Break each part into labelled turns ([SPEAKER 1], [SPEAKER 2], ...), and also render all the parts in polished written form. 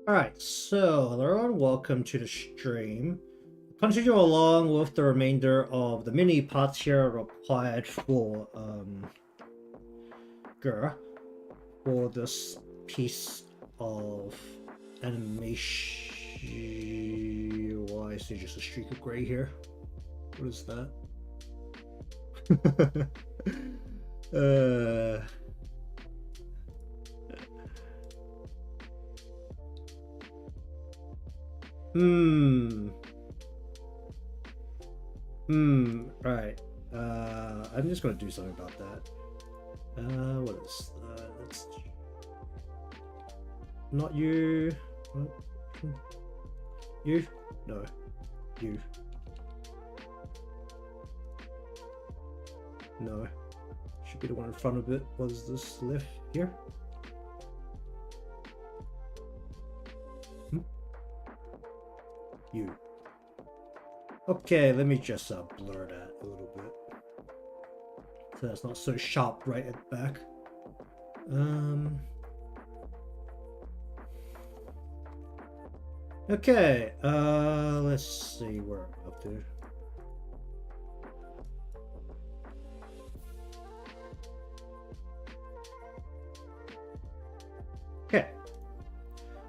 [SPEAKER 1] Alright, so hello and welcome to the stream. Continue along with the remainder of the mini parts here required for for this piece of animation. Why is there just a streak of grey here? What is that? Right. I'm just gonna do something about that. What is that? Let's... Not you. You? No. You. No. Should be the one in front of it. Was this left here? You. Okay, let me just blur that a little bit. So that's not so sharp right at the back. Okay, let's see where I'm up to. Okay.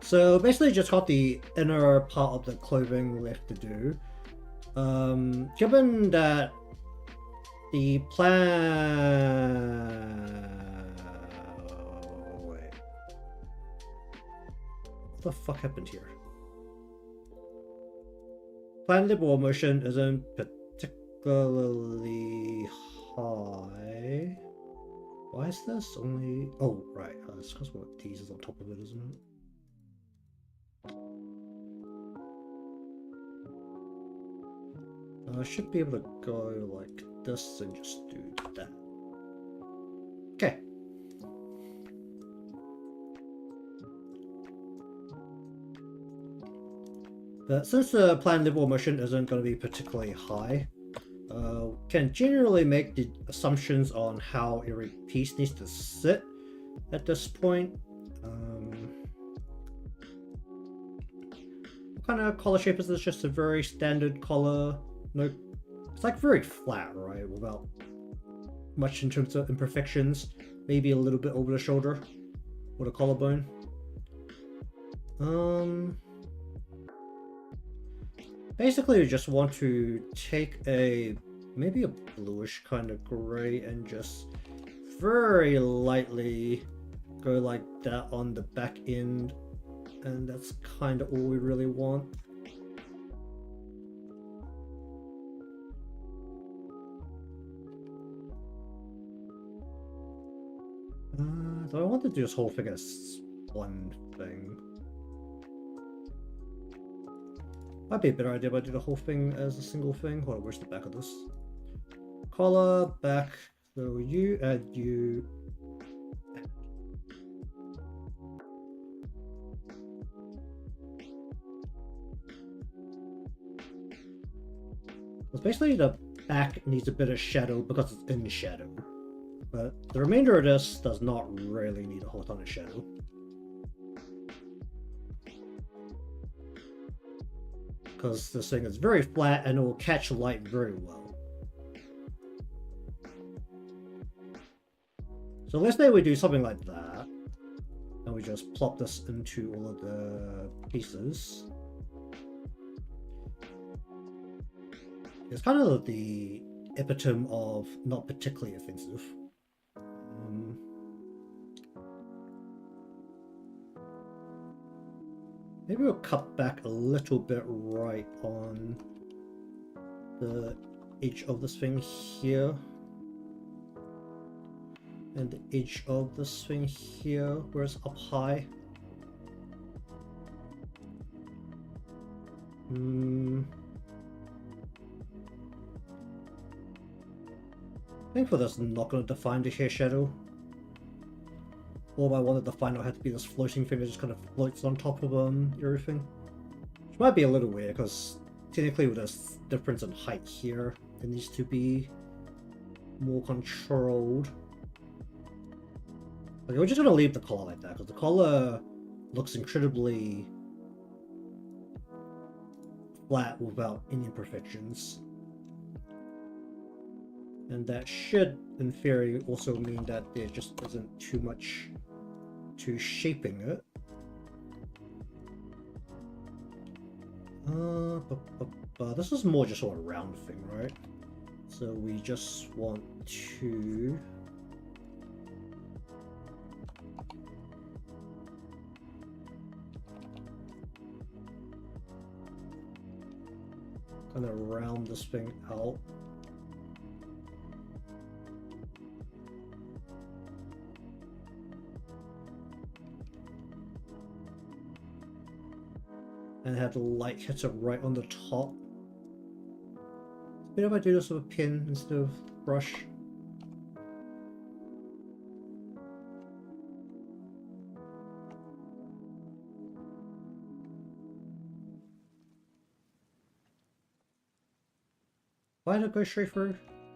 [SPEAKER 1] So basically just got the inner part of the clothing left to do. Given that the plan... Wait. What the fuck happened here? Planned liberal motion isn't particularly high. Why is this only... Oh, right. It's because what these is on top of it, isn't it? I should be able to go like this and just do that. Okay. But since the planned liberal motion isn't going to be particularly high, can generally make the assumptions on how every piece needs to sit at this point. What kind of collar shape is this? Just a very standard collar. No, it's like very flat, right? Without much in terms of imperfections. Maybe a little bit over the shoulder or the collarbone. Basically, we just want to take maybe a bluish kind of gray and just very lightly go like that on the back end, and that's kind of all we really want. Do I want to do this whole thing as one thing? Might be a better idea if I do the whole thing as a single thing. Hold on, where's the back of this? Collar, back, so you add you. Because basically the back needs a bit of shadow because it's in shadow. But the remainder of this does not really need a whole ton of shadow. Because this thing is very flat and it will catch light very well. So let's say we do something like that. And we just plop this into all of the pieces. It's kind of the epitome of not particularly offensive. Maybe we'll cut back a little bit right on the edge of this thing here. And the edge of this thing here, where it's up high. I think for this, I'm not going to define the hair shadow. All I wanted to find out had to be this floating thing that just kind of floats on top of everything. Which might be a little weird, because technically with this difference in height here, it needs to be more controlled. Okay, we're just going to leave the collar like that, because the collar looks incredibly flat without any imperfections. And that should, in theory, also mean that there just isn't too much to shaping it. This is more just sort of a round thing, right? So we just want to kind of round this thing out. And have the light hit it right on the top. Maybe if I do this with a pin instead of brush. Why did it go straight through?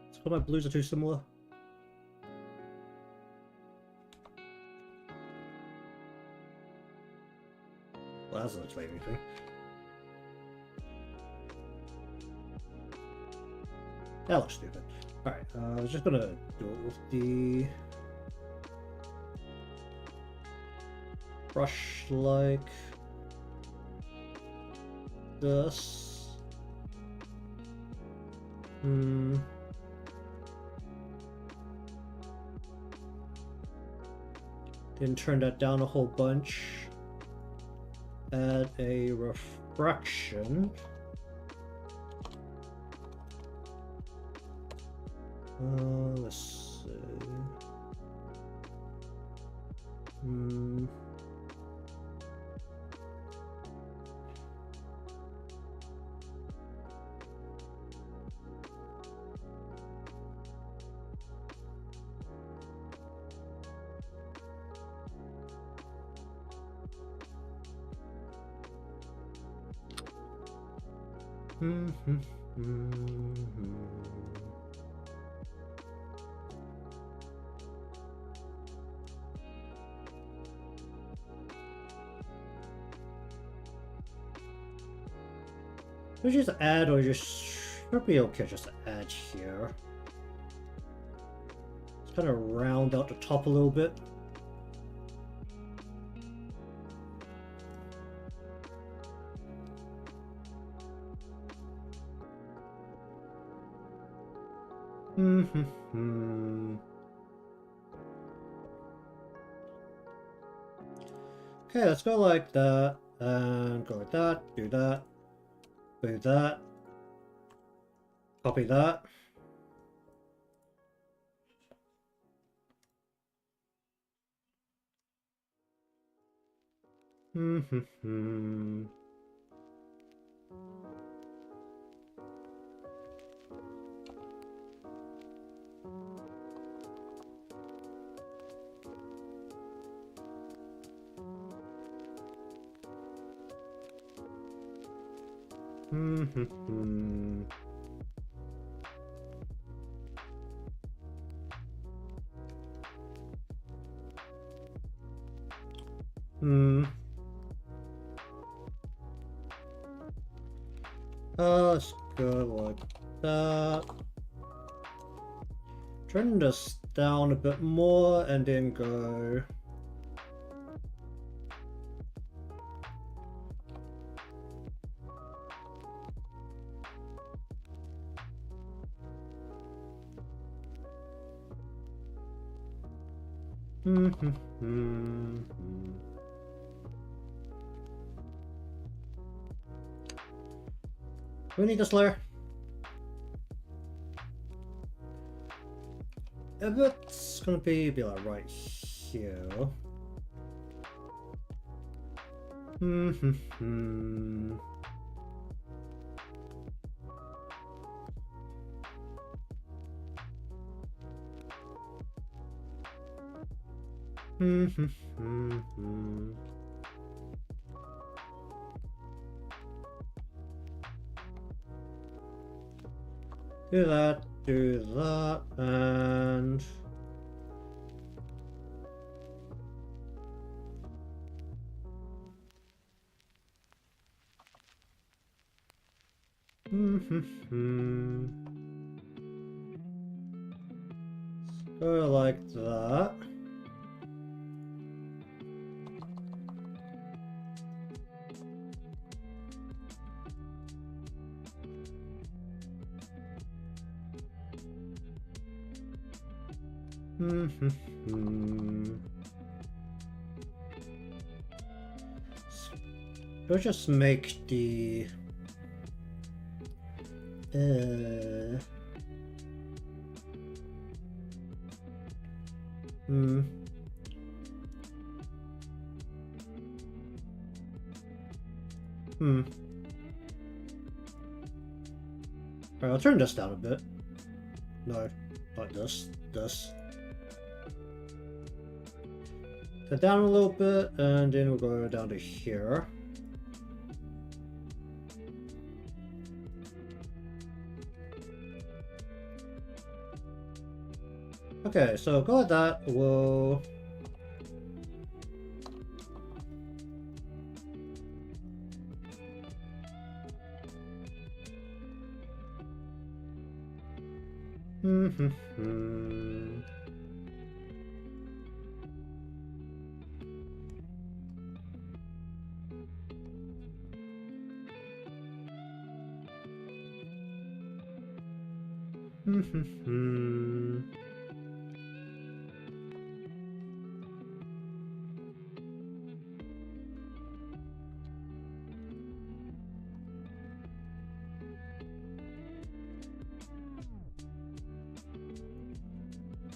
[SPEAKER 1] It's because my blues are too similar. Well, that doesn't explain anything. That looks stupid. Alright, I was just gonna do it with the brush like this. Then turn that down a whole bunch. Add a refraction. Let's see. We just add, or just probably okay just to add here. Just kind of round out the top a little bit. Okay, let's go like that, and go like that, do that, do that, copy that. Let's go like that. Turn this down a bit more and then go. We need this layer. If it's gonna be like right here. Do that, and Go like that. We'll just make the Alright, I'll turn this down a bit. No, like this. This. That down a little bit, and then we'll go down to here. Okay, so go like that. We'll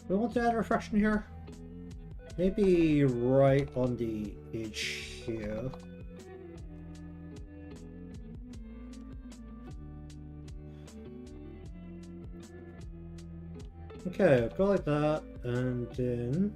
[SPEAKER 1] we want to add a reflection here. Maybe right on the edge here. Okay, go like that, and then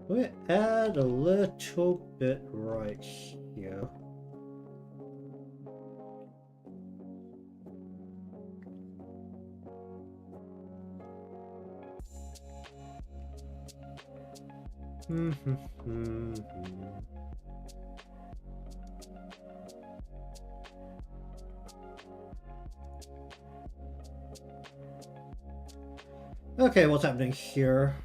[SPEAKER 1] we add a little bit right here. Okay, what's happening here?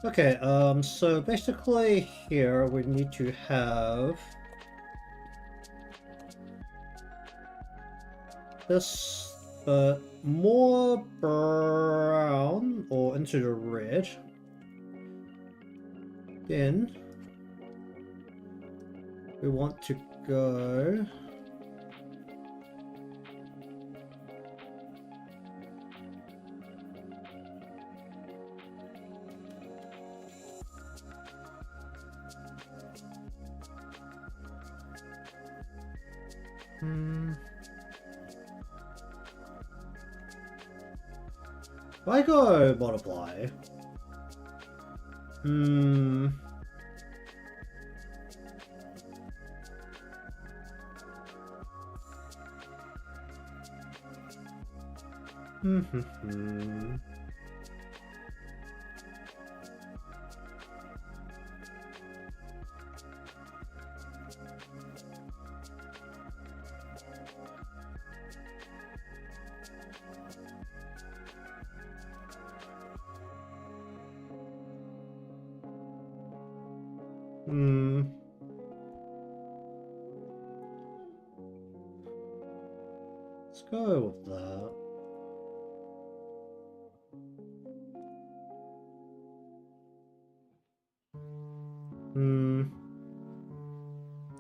[SPEAKER 1] Okay, so basically here we need to have this, but more brown or into the red. Then we want to go why go multiply? Let's go with that.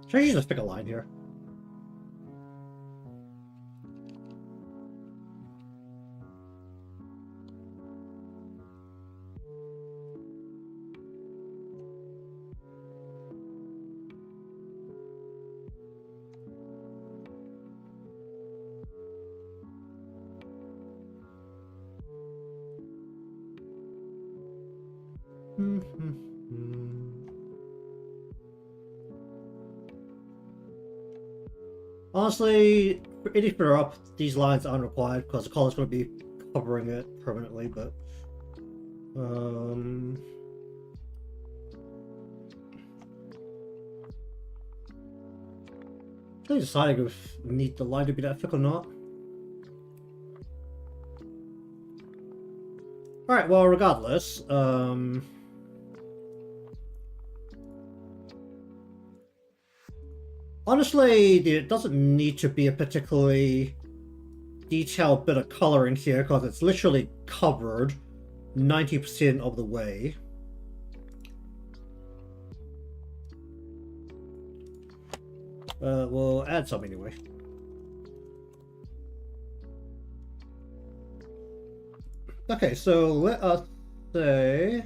[SPEAKER 1] Should I just pick a line here? Honestly, any further up, these lines aren't required because the color's going to be covering it permanently, but I deciding if I need the line to be that thick or not. Alright, well, regardless, honestly, it doesn't need to be a particularly detailed bit of color in here because it's literally covered 90% of the way. We'll add some anyway. Okay, so let us say...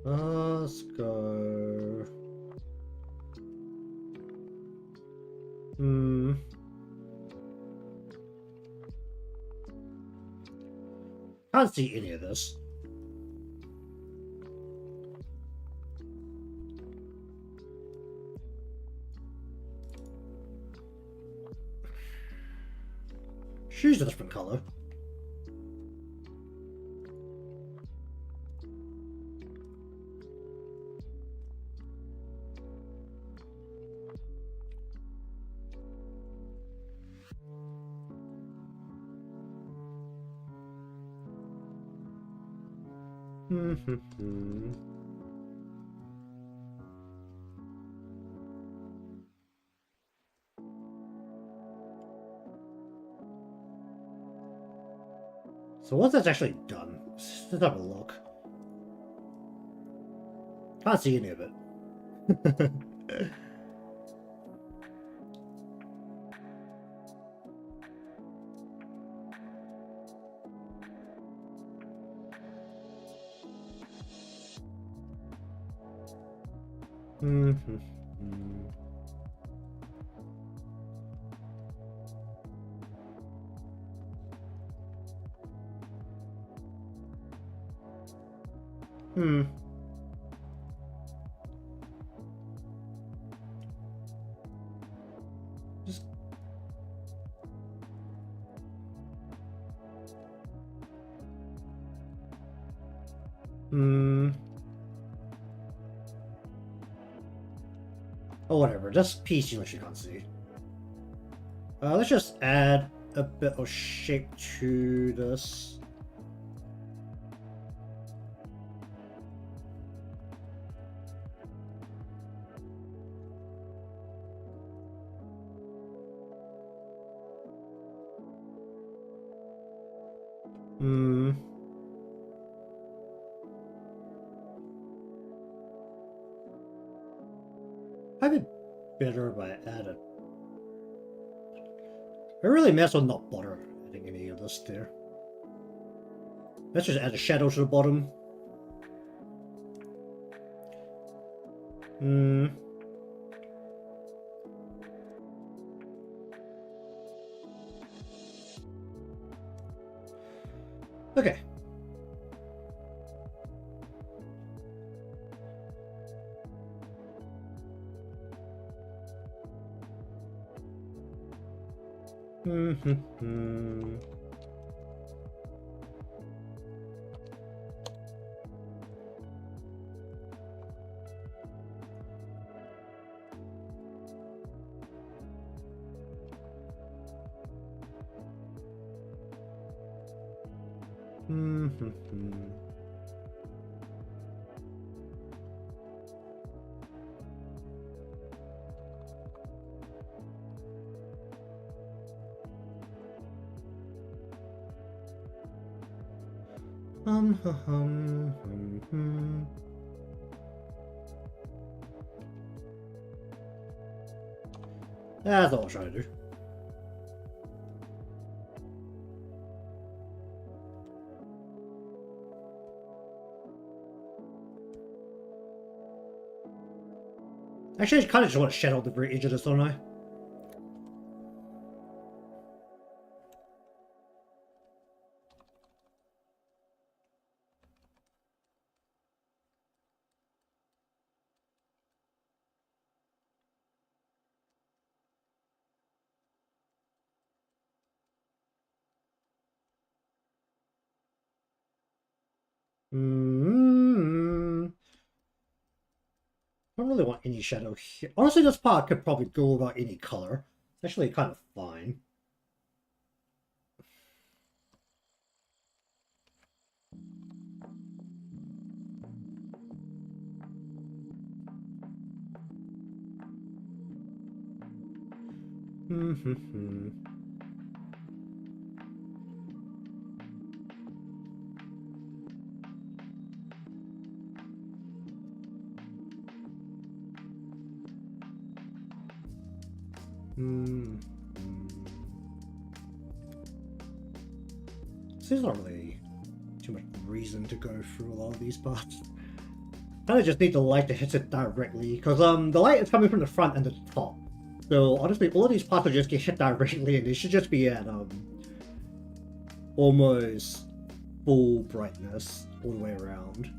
[SPEAKER 1] Let's go. Can't see any of this. Choose a different color. So once that's actually done, let's have a look. Can't see any of it. Just... Oh, whatever. Just piece unless you can't see. Let's just add a bit of shape to this. I'd be better if I added. I really may as well not bother adding any of this there. Let's just add a shadow to the bottom. Okay. Hum, hum, hum, hum, hum. That's all I was trying to do. Actually, I kind of just want to shadow the very edge of this, don't I? Mm-hmm. I don't really want any shadow here. Honestly, this part could probably go without any color. It's actually kind of fine. Mm-hmm. Mm-hmm. So there's not really too much reason to go through a lot of these parts. Kind of just need the light to hit it directly, because the light is coming from the front and the top. So honestly, all of these parts will just get hit directly, and they should just be at almost full brightness all the way around.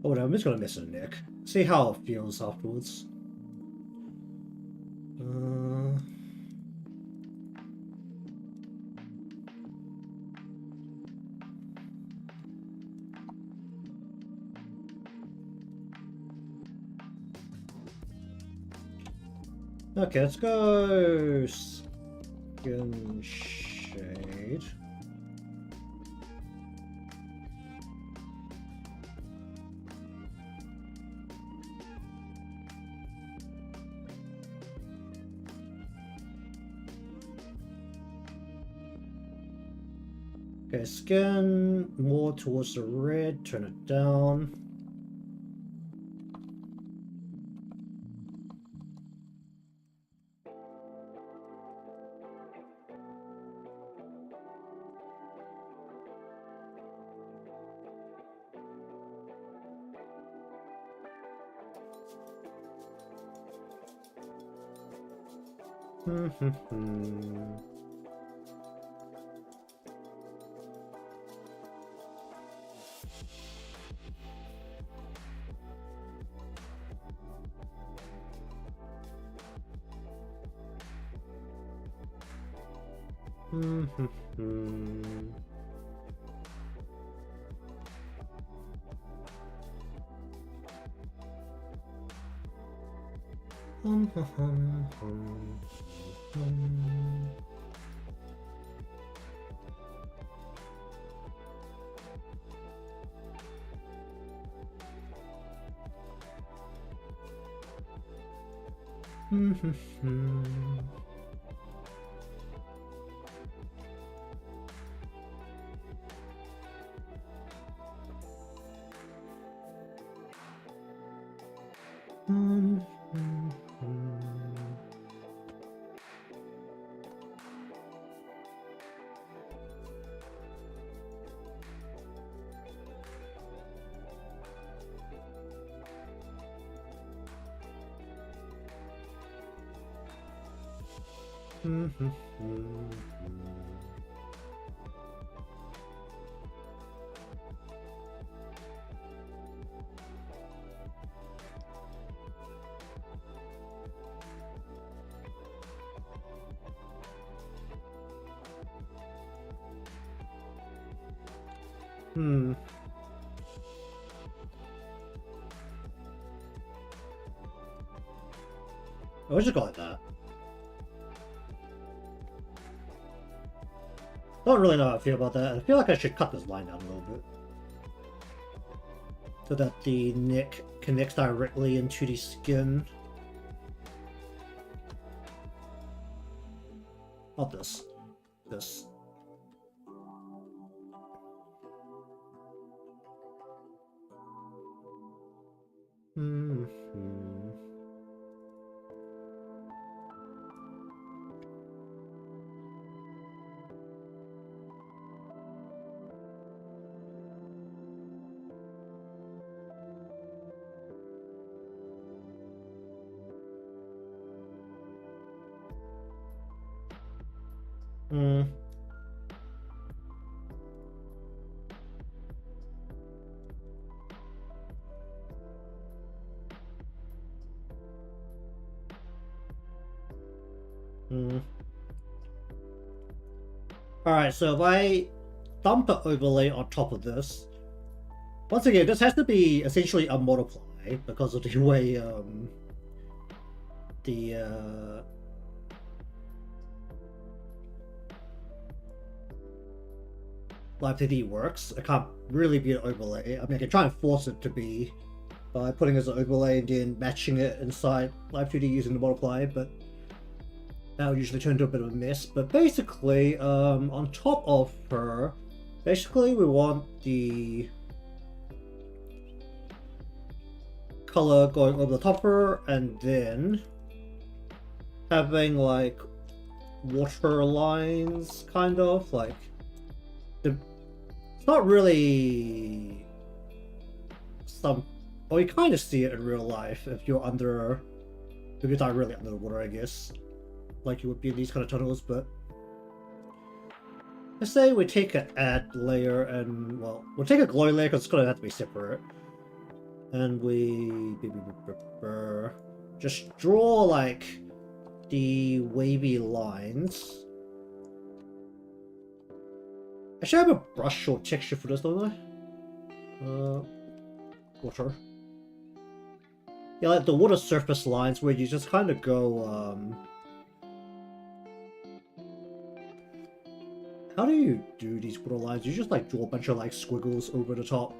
[SPEAKER 1] Oh no, I'm just gonna miss a nick. See how it feels afterwards. Okay, let's go skin shade. Okay, skin more towards the red, turn it down. Hmm. I just go like that. Don't really know how I feel about that. I feel like I should cut this line down a little bit. So that the neck connects directly into the skin. Not this. This. Alright, so if I dump an overlay on top of this, once again, this has to be essentially a multiply because of the way the Live 3D works. It can't really be an overlay. I mean, I can try and force it to be by putting it as an overlay and then matching it inside Live 2D using the multiply, but that'll usually turn into a bit of a mess. But basically, on top of her, basically we want the color going over the top of her, and then having like water lines, kind of like it's not really well, you kind of see it in real life if you're not really under the water, I guess, like you would be in these kind of tunnels. But let's say we take an add layer, and well, we'll take a glow layer because it's gonna have to be separate, and we just draw like the wavy lines. Actually, I have a brush or texture for this, don't I? Water. Yeah, like the water surface lines where you just kind of go, how do you do these water lines? You just like draw a bunch of like squiggles over the top.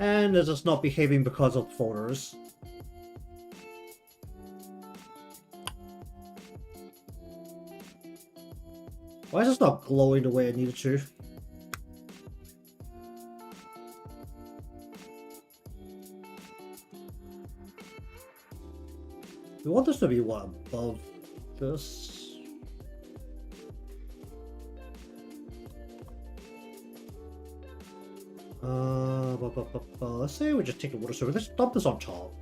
[SPEAKER 1] And it's just not behaving because of folders. Why is this not glowing the way it needed to? We want this to be what, above this? Let's say we just take a water surface. Let's dump this on top.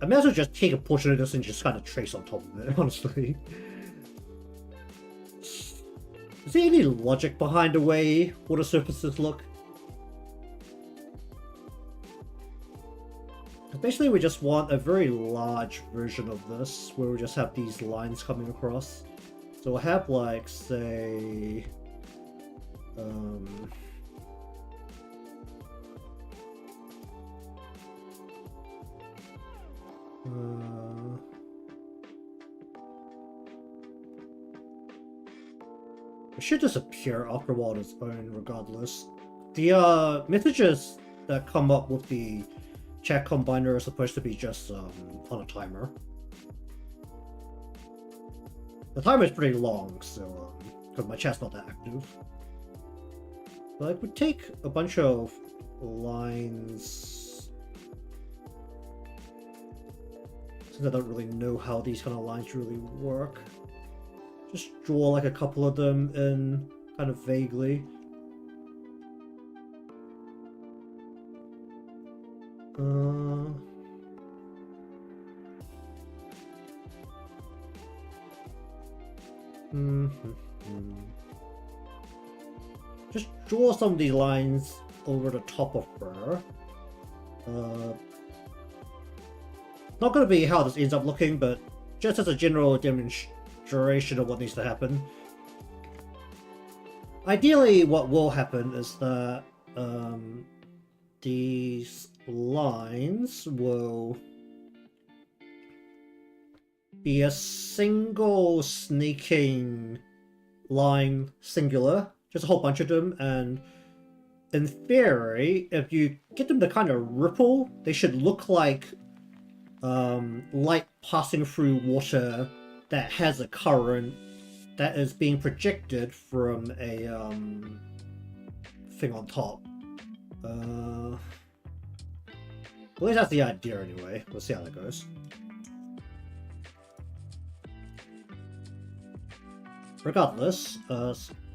[SPEAKER 1] I may as well just take a portion of this and just kind of trace on top of it, honestly. Is there any logic behind the way water surfaces look? Basically, we just want a very large version of this, where we just have these lines coming across. So we'll have, like, say... it should disappear after a while on its own, regardless. The messages that come up with the chat combiner are supposed to be just on a timer. The timer is pretty long, so because my chat's not that active. But I would take a bunch of lines, since I don't really know how these kind of lines really work. Just draw like a couple of them in kind of vaguely. Just draw some of these lines over the top of her. Not going to be how this ends up looking, but just as a general demonstration of what needs to happen. Ideally, what will happen is that these lines will be a single sneaking line, singular, just a whole bunch of them, and in theory, if you get them to kind of ripple, they should look like light passing through water that has a current that is being projected from a thing on top. At least that's the idea anyway. We'll see how that goes. Regardless,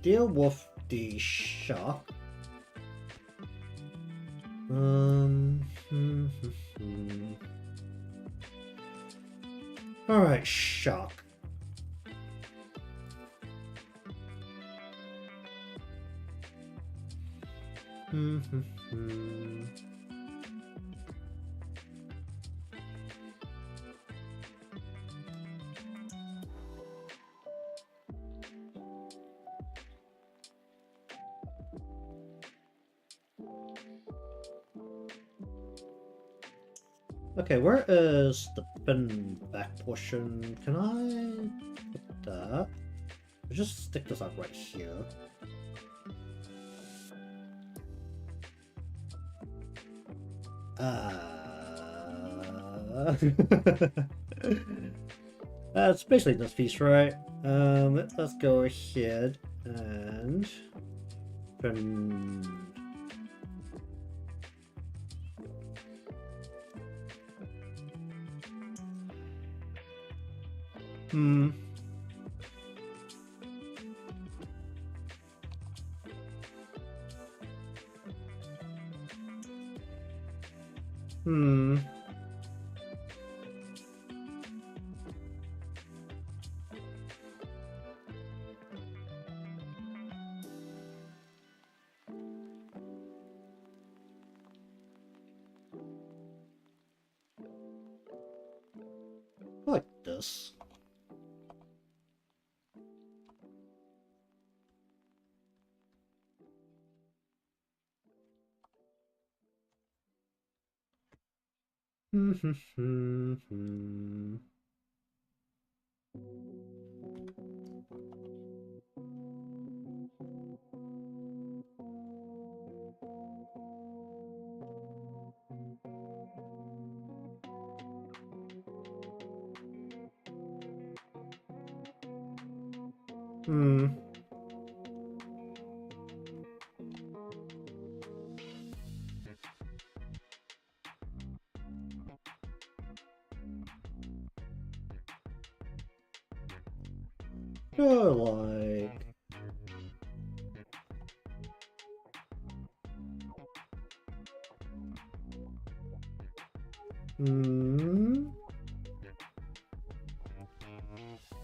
[SPEAKER 1] deal with the shark. Alright, shark. Okay, where is the fin back portion? Can I put that? I'll just stick this out right here. That's basically this piece, right? Let's go ahead and Hmm. Like this. Go like... Do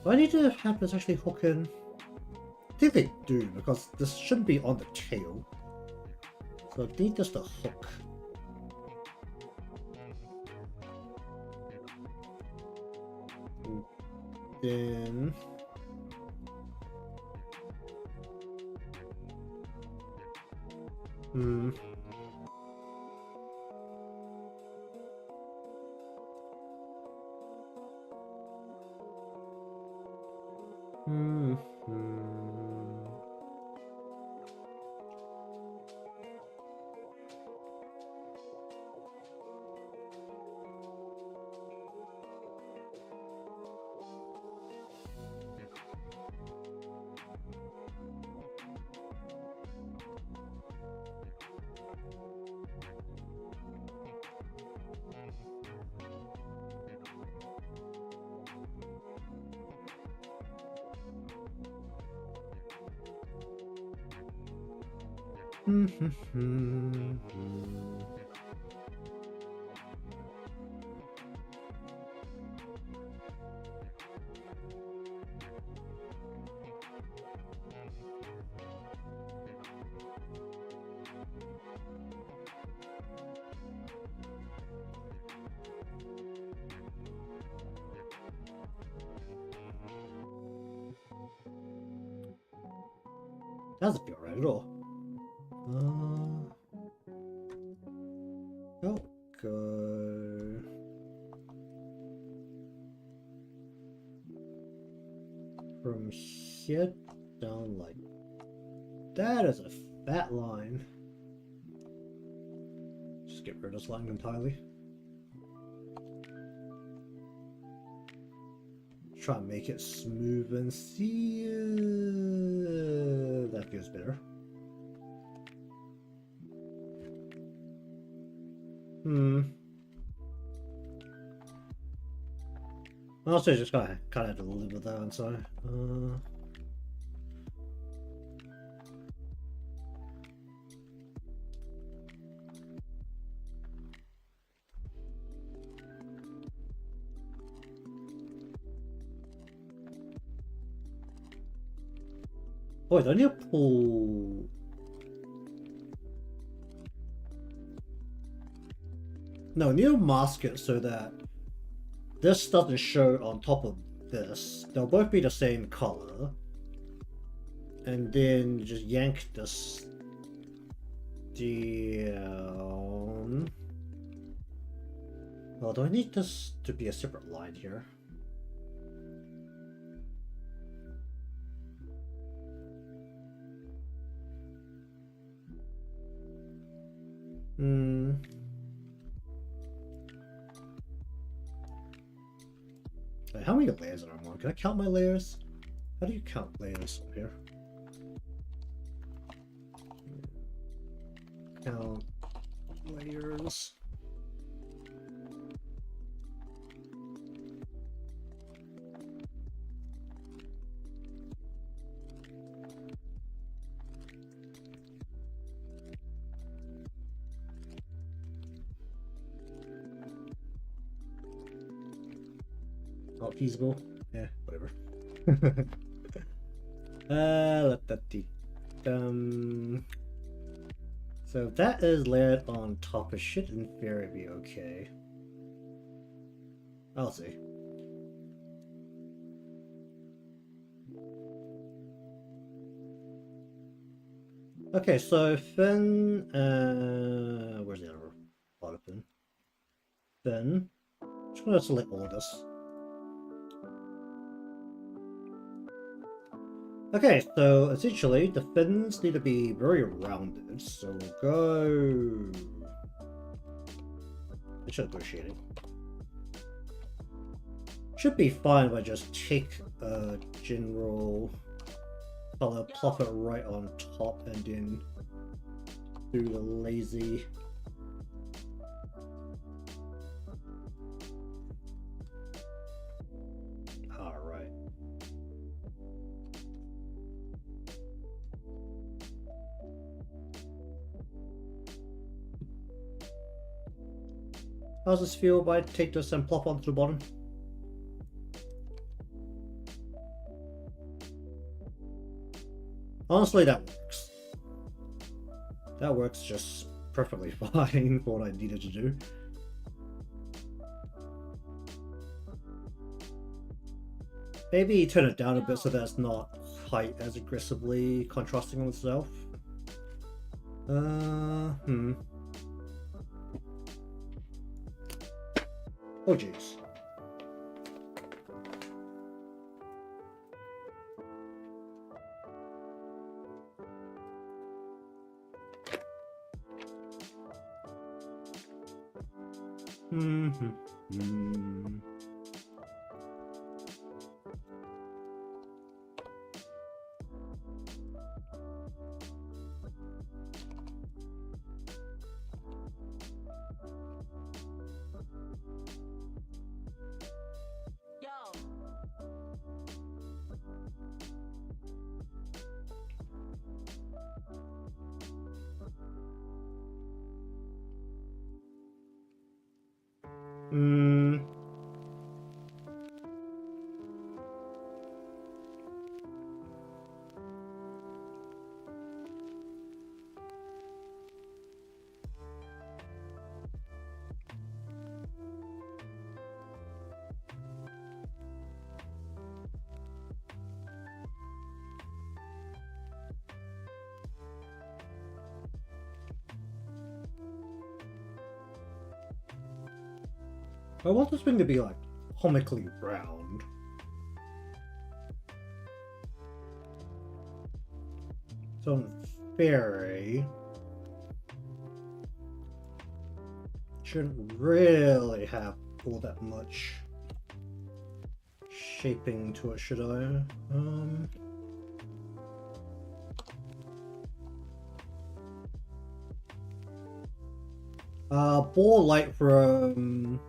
[SPEAKER 1] I need to have this actually hook in? I think they do, because this shouldn't be on the tail. So I need this to hook. And then... Doesn't feel right at all. Oh, go. From here down like that is a fat line. Just get rid of this line entirely. Try and make it smooth and see. That feels better. Also, just kind of had to live with that one, so. Oh, wait, I need to pull. No, I need to mask it so that this doesn't show on top of this. They'll both be the same color. And then you just yank this down. Oh, do I need this to be a separate line here? Wait, how many layers are on? Can I count my layers? How do you count layers up here? Count layers. Not feasible. Yeah, whatever. So that is layered on top. It should in theory be okay. I'll see. Okay, so Finn, where's the other bottom pin? Finn. I'm just gonna select all of this. Okay, so essentially the fins need to be very rounded, so we'll go. I should go shading. Should be fine if I just take a general color, plop it right on top, and then do the lazy. Alright. How does this feel if I take this and plop onto the bottom? Honestly, that works. That works just perfectly fine for what I needed to do. Maybe turn it down a bit so that it's not quite as aggressively contrasting on itself. Oh jeez. I want this thing to be like comically round. So in theory, shouldn't really have all that much shaping to it, should I? Ball light from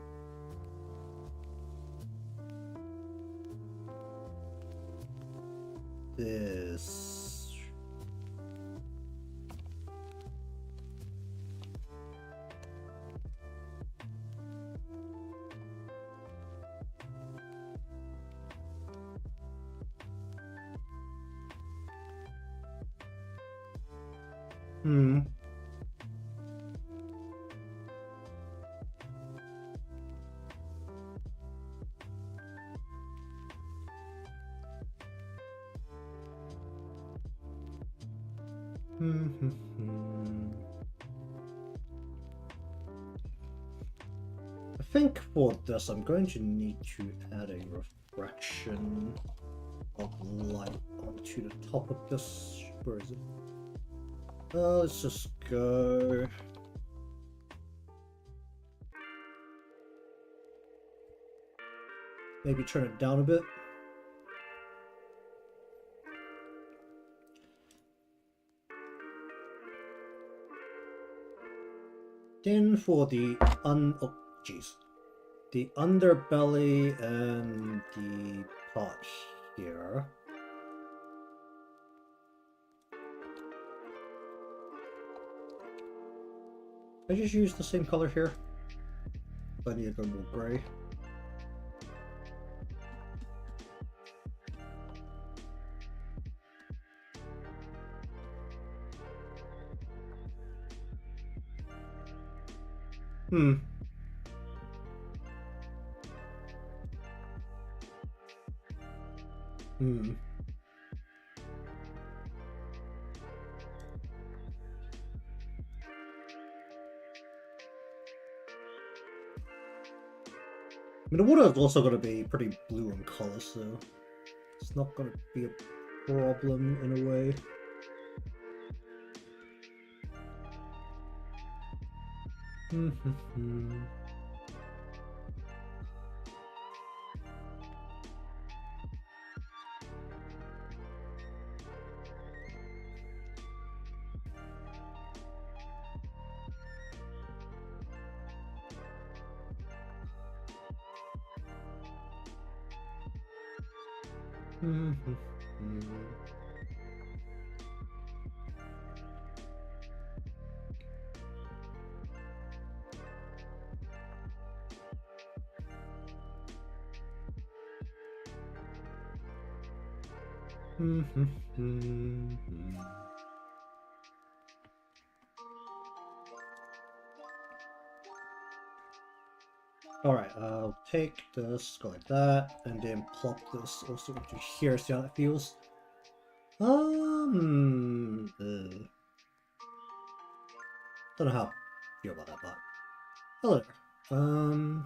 [SPEAKER 1] this. Hmm. I think for this I'm going to need to add a refraction of light onto the top of this. Where is it? Let's just go. Maybe turn it down a bit. Then for the the underbelly and the pot here. I just use the same color here. I need to go more gray. Hmm. I mean, the water is also going to be pretty blue in color, so it's not going to be a problem in a way. Alright, I'll take this, go like that, and then plop this also into here, see how that feels. Don't know how I feel about that, but hello there.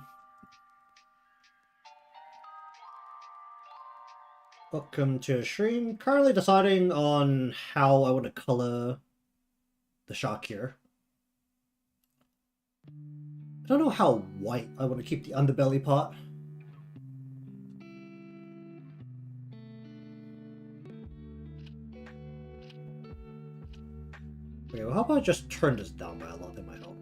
[SPEAKER 1] Welcome to the stream. Currently deciding on how I want to color the shark here. I don't know how white I want to keep the underbelly part. Okay, well, how about I just turn this down by a lot? That might help.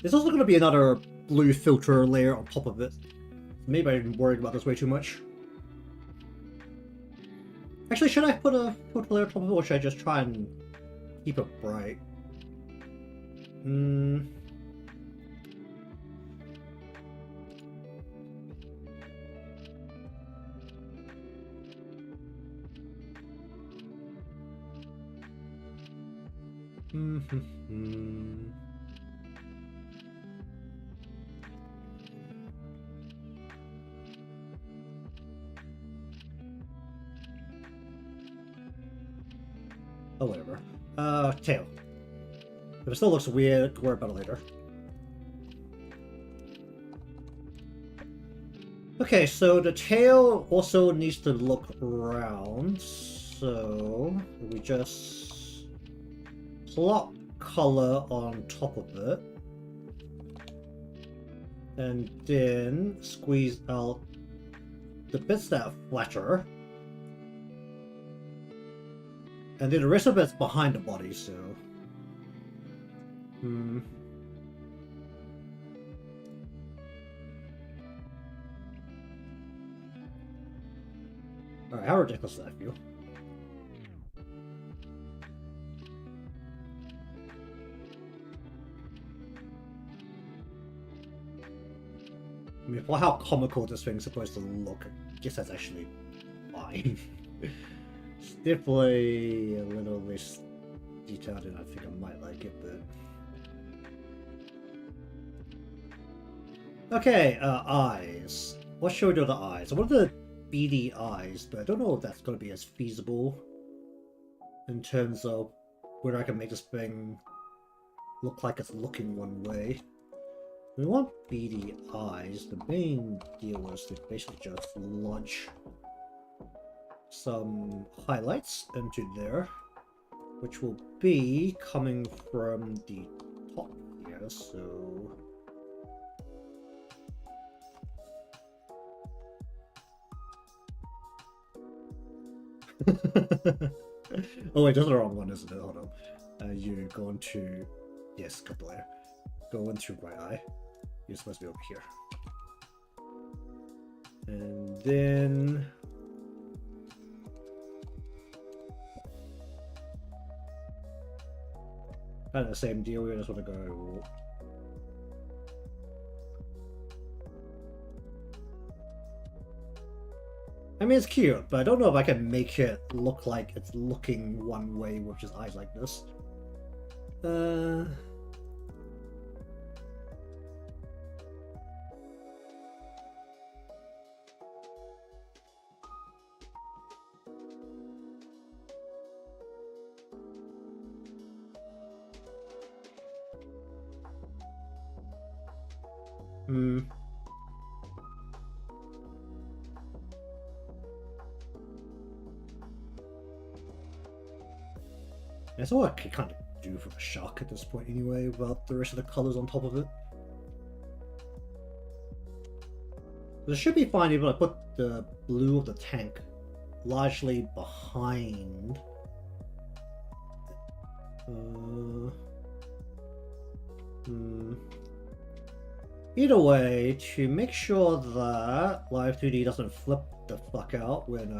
[SPEAKER 1] There's also going to be another blue filter layer on top of it. Maybe I'm worried about this way too much. Actually, should I put a filter layer on top of it, or should I just try and keep it bright? Oh, whatever. Tail. If it still looks weird, worry about it later. Okay, so the tail also needs to look round, so we just plop color on top of it, and then squeeze out the bits that are flatter, and then the rest of it's behind the body, so... Alright, how ridiculous does that feel? I mean, for how comical this thing's supposed to look, I guess that's actually fine. It's definitely a little less detailed than I think I might like it, but... Okay, eyes. What should we do with the eyes? I want the beady eyes, but I don't know if that's going to be as feasible in terms of whether I can make this thing look like it's looking one way. We want beady eyes. The main deal is to basically just lodge some highlights into there, which will be coming from the top here, so... Oh wait, that's the wrong one, isn't it? Hold on. You're going to... Yes, cut the layer. Go into right eye. You're supposed to be over here. And then... kind of the same deal, we just want to go... I mean, it's cute, but I don't know if I can make it look like it's looking one way with just eyes like this. That's all I can kind of do for the shark at this point anyway, without the rest of the colors on top of it. This should be fine even if I put the blue of the tank largely behind. Either way, to make sure that Live 2D doesn't flip the fuck out when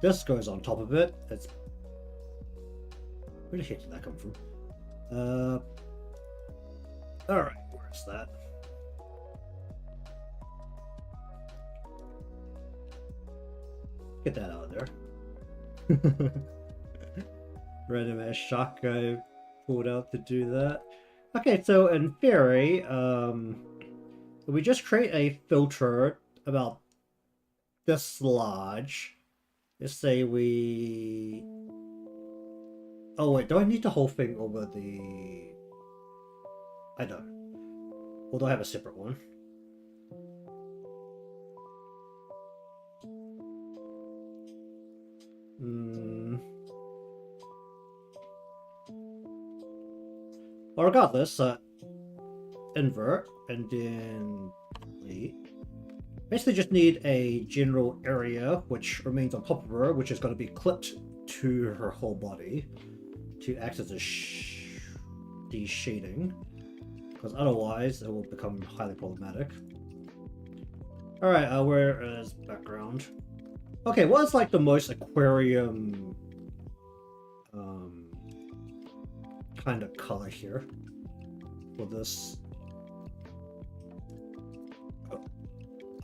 [SPEAKER 1] this goes on top of it, it's... Where the heck did that come from? Alright, where's that? Get that out of there. Random ass shock guy pulled out to do that. Okay, so in theory, we just create a filter about this large. Let's say we... Oh wait, do I need the whole thing over the... I don't. Or do I have a separate one? Well, regardless, invert, and then delete. Basically just need a general area which remains on top of her, which is going to be clipped to her whole body to act as a de-shading, because otherwise it will become highly problematic. Alright, where is background? Okay, what is like the most aquarium kind of color here for this?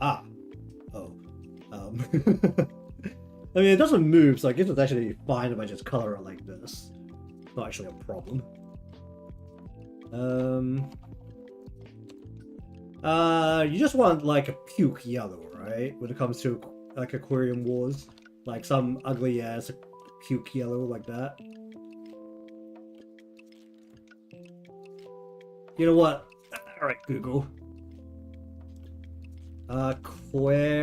[SPEAKER 1] I mean, it doesn't move, so I guess it's actually fine if I just color it like this. It's not actually a problem. You just want like a puke yellow, right? When it comes to like aquarium wars, like some ugly ass puke yellow like that. You know what? Alright, Google. Aquarium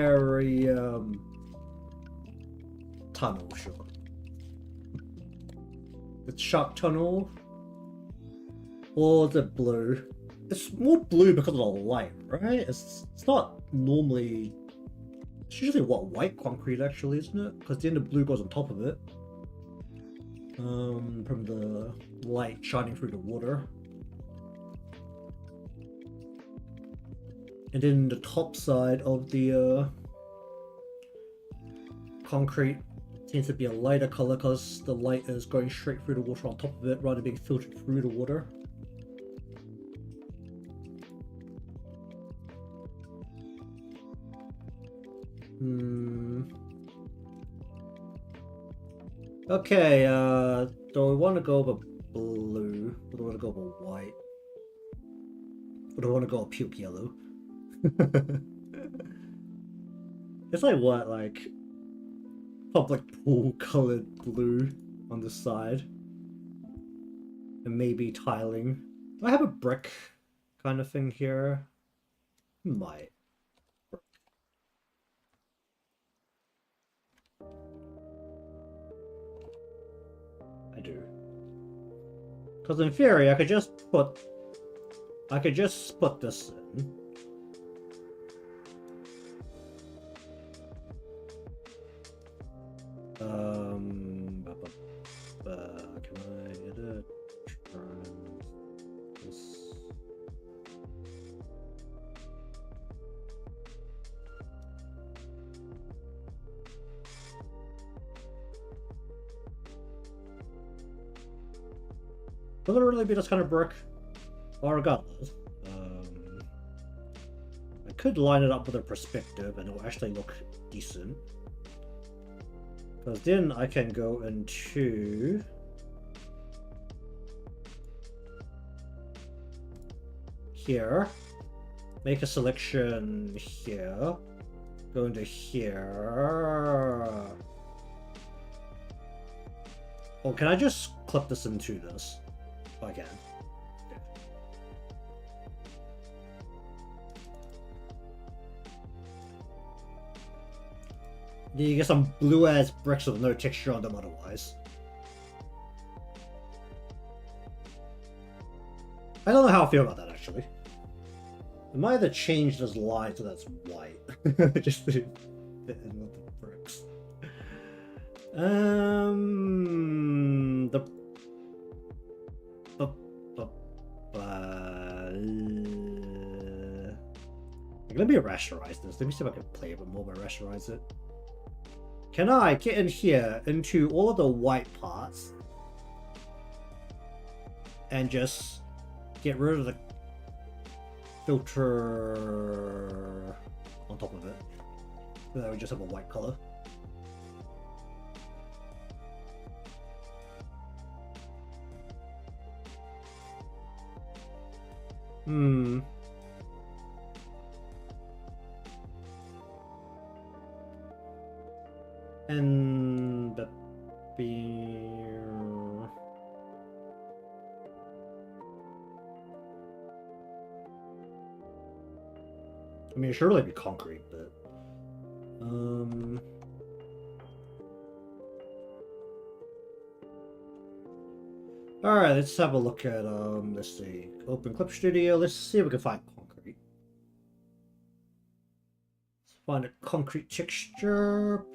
[SPEAKER 1] tunnel, sure. It's shark tunnel. Or the blue. It's more blue because of the light, right? It's not normally... It's usually white concrete actually, isn't it? Because then the blue goes on top of it. From the light shining through the water. And then the top side of the concrete tends to be a lighter color because the light is going straight through the water on top of it rather than being filtered through the water. Okay, do we want to go over blue? Or do we want to go over white? Or do we want to go over puke yellow? It's like what, like public pool colored blue on the side. And maybe tiling. Do I have a brick kind of thing here? Might. I do. Because in theory, I could just put this in. Can I edit? This. Will it really be this kind of brick? Or regardless. I could line it up with a perspective and it will actually look decent. Because then I can go into here, make a selection here, go into here. Oh, can I just clip this into this? Oh, I can. Okay. You get some blue-ass bricks with no texture on them otherwise. I don't know how I feel about that, actually. I might either change this line so that's white. Just to fit in with the bricks. Let me rasterize this. Let me see if I can play a bit more by rasterize it. Can I get in here into all of the white parts and just get rid of the filter on top of it? So that we just have a white color. And the beer. I mean, it should really be concrete, but all right, let's have a look at let's see, Open Clip Studio. Let's see if we can find concrete. Let's find a concrete texture.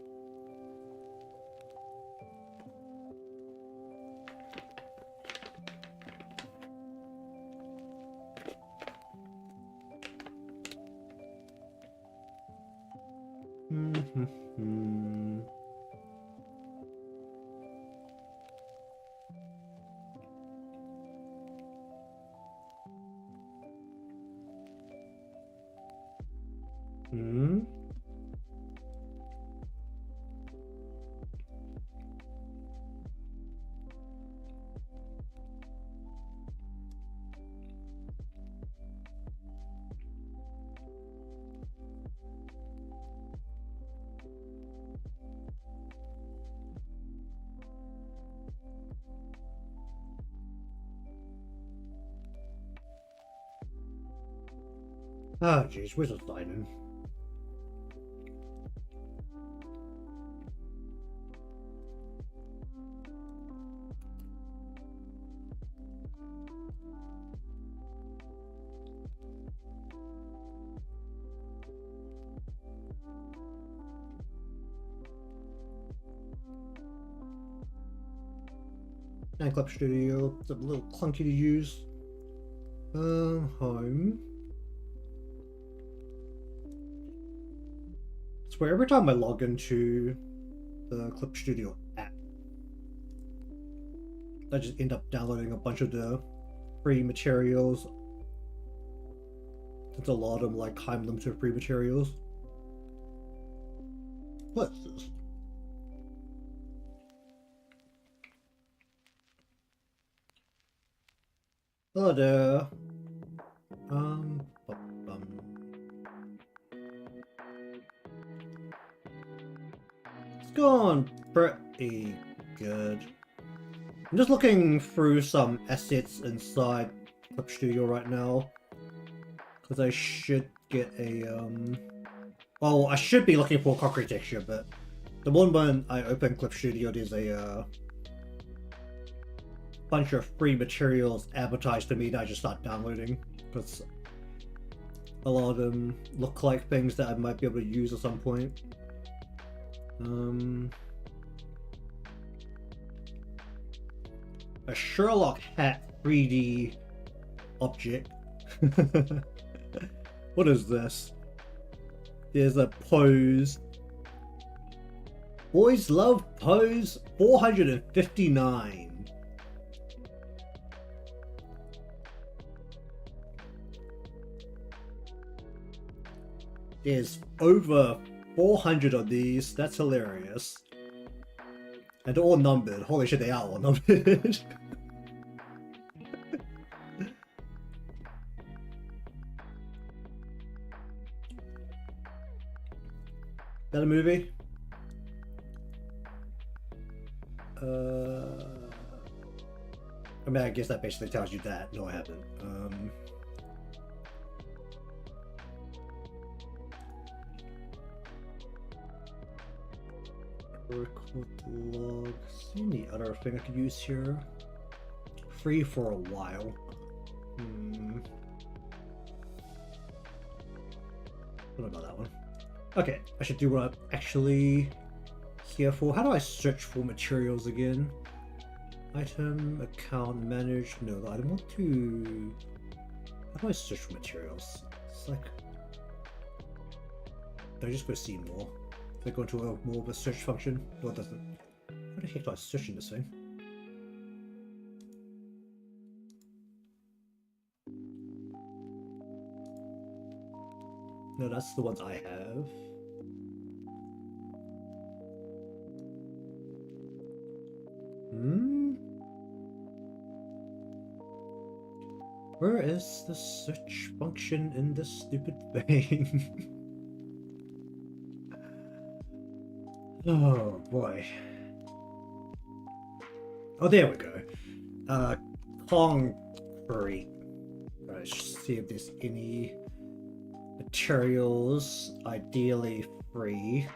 [SPEAKER 1] Oh jeez, where's the sign-in? Clip Studio, it's a little clunky to use. Home. It's where every time I log into the Clip Studio app, I just end up downloading a bunch of the free materials. Since a lot of them like time limited free materials. What's this? Hello there. It's going pretty good. I'm just looking through some assets inside Clip Studio right now. Because I should get a, well, I should be looking for a concrete texture, but the moment I open Clip Studio, there's a, bunch of free materials advertised to me that I just start downloading, because a lot of them look like things that I might be able to use at some point. A Sherlock hat 3D object. What is this? There's a pose. Boys love pose 459. There's over 400 of these. That's hilarious. And they're all numbered. Holy shit, they are all numbered. Is that a movie? I mean, I guess that basically tells you that. No, I haven't. Record logs. Any other thing I could use here? Free for a while. What about that one? Okay, I should do what I'm actually here for. How do I search for materials again? Item, account, manage. No, I don't want to. How do I search for materials? It's like. Do I just go see more? Do I go into a more of a search function? No, it doesn't. How the heck do I search in this thing? No, that's the ones I have. Where is the search function in this stupid thing? Oh boy. Oh, there we go. Concrete. Let's see if there's any materials, ideally free.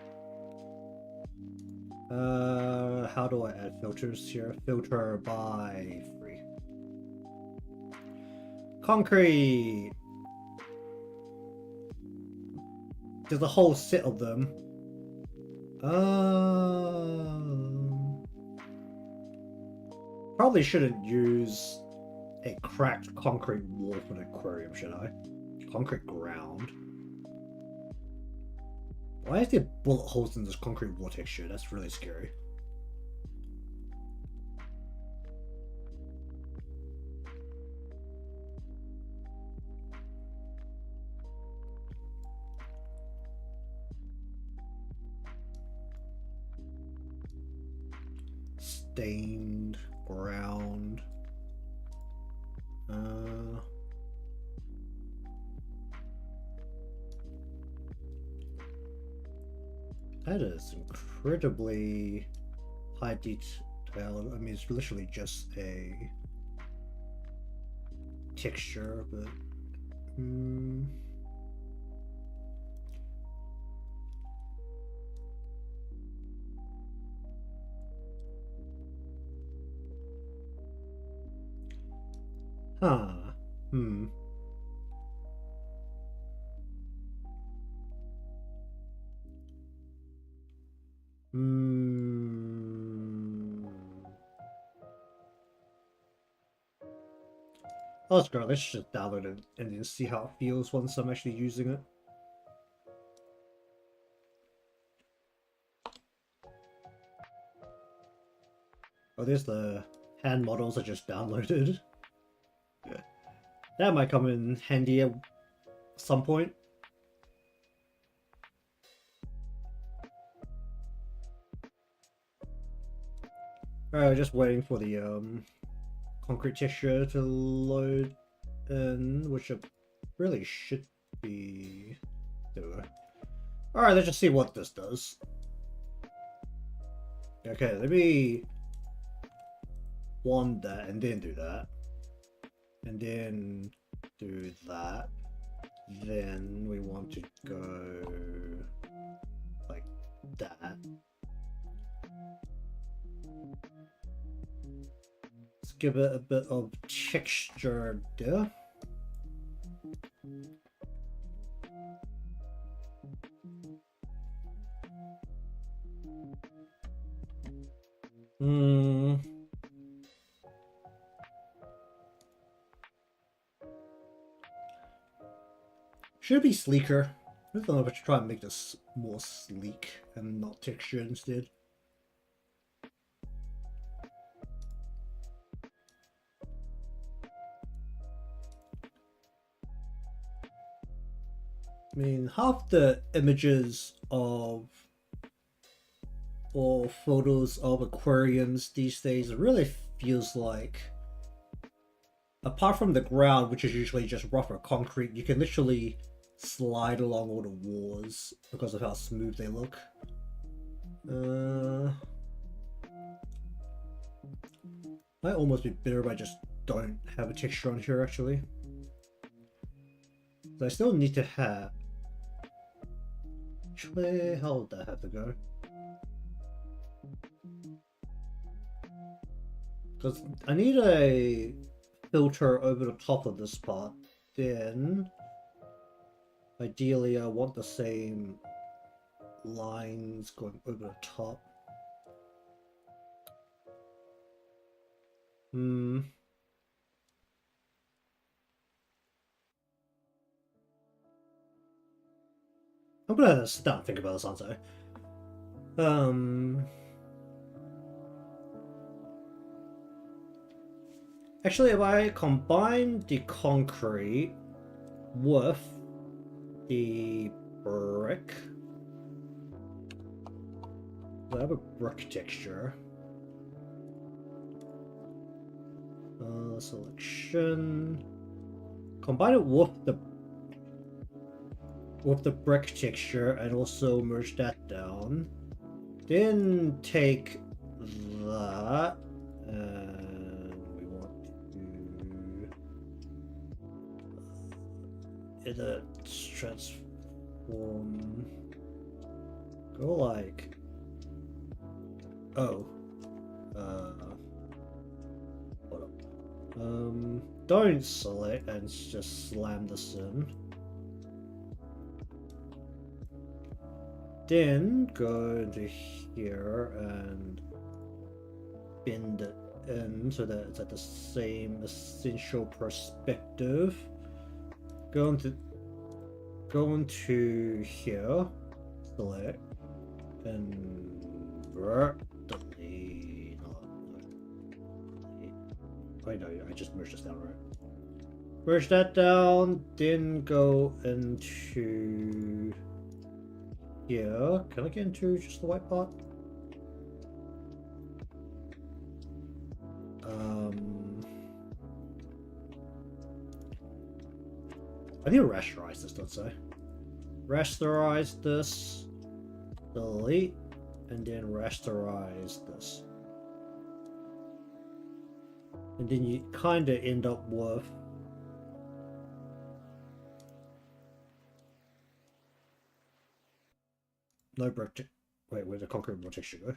[SPEAKER 1] How do I add filters here? Filter by free. Concrete! There's a whole set of them. Probably shouldn't use a cracked concrete wall for the aquarium, should I? Concrete ground. Why is there bullet holes in this concrete wall texture? That's really scary. Stained ground. That is incredibly high detail. I mean, it's literally just a texture, but Huh. Hmm. Hmm. Oh, let's go. Let's just download it and then see how it feels once I'm actually using it. Oh, there's the hand models I just downloaded. That might come in handy at some point. Alright, just waiting for the concrete texture to load in, which it really should be. There we go. Alright, let's just see what this does. Okay, let me want that and then do that. And then do that. Then we want to go like that. Let's give it a bit of texture there. Should be sleeker. I don't know if I should try and make this more sleek and not texture instead. I mean, half the images of or photos of aquariums these days really feels like, apart from the ground, which is usually just rough or concrete, you can literally slide along all the walls because of how smooth they look. Might almost be better if I just don't have a texture on here actually. So I still need to have... Actually, how would that have to go? Because I need a filter over the top of this part. Then, ideally I want the same lines going over the top. I'm gonna sit down and think about this, aren't I? Actually, if I combine the concrete with the brick, I have a brick texture. Selection. Combine it with the brick texture and also merge that down. Then take that and we want to edit, transform, go like, oh, hold up. Don't select and just slam this in. Then go into here and bend it in so that it's at the same essential perspective. Go into here, select, invert, delete. Wait, no, I just merged this down, right? Merge that down, then go into here. Can I get into just the white part? I need to rasterize this, don't I? Rasterize this, delete, and then rasterize this. And then you kind of end up with no brick. Wait, where'd the concrete brick texture go?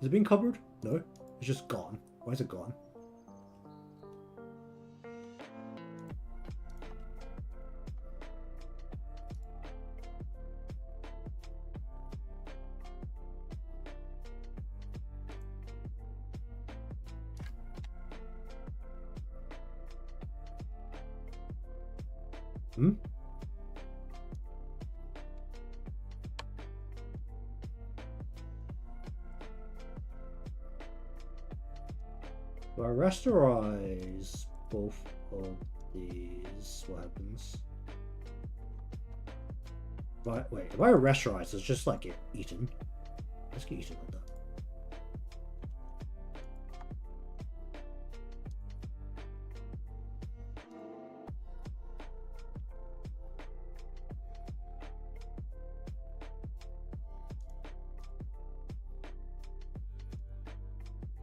[SPEAKER 1] Is it being covered? No. It's just gone. Why is it gone? Hmm? Do I rasterize both of these? What happens? Right, wait, if I rasterize, it's just like get eaten. Let's get eaten like that.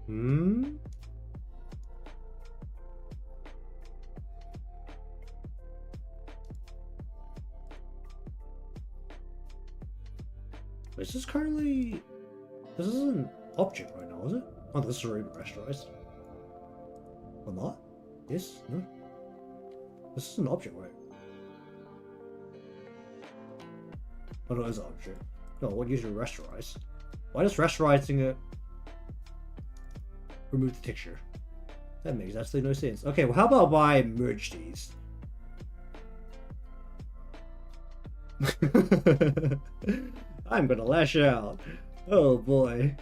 [SPEAKER 1] Hmm? Is this currently... This is an object right now, is it? Oh, this is already rasterized. Or not? Yes? No? This is an object, right? Oh no, it is an object. No, what usually rasterize? Why does rasterizing it remove the texture? That makes absolutely no sense. Okay, well how about I merge these? I'm gonna lash out. Oh boy.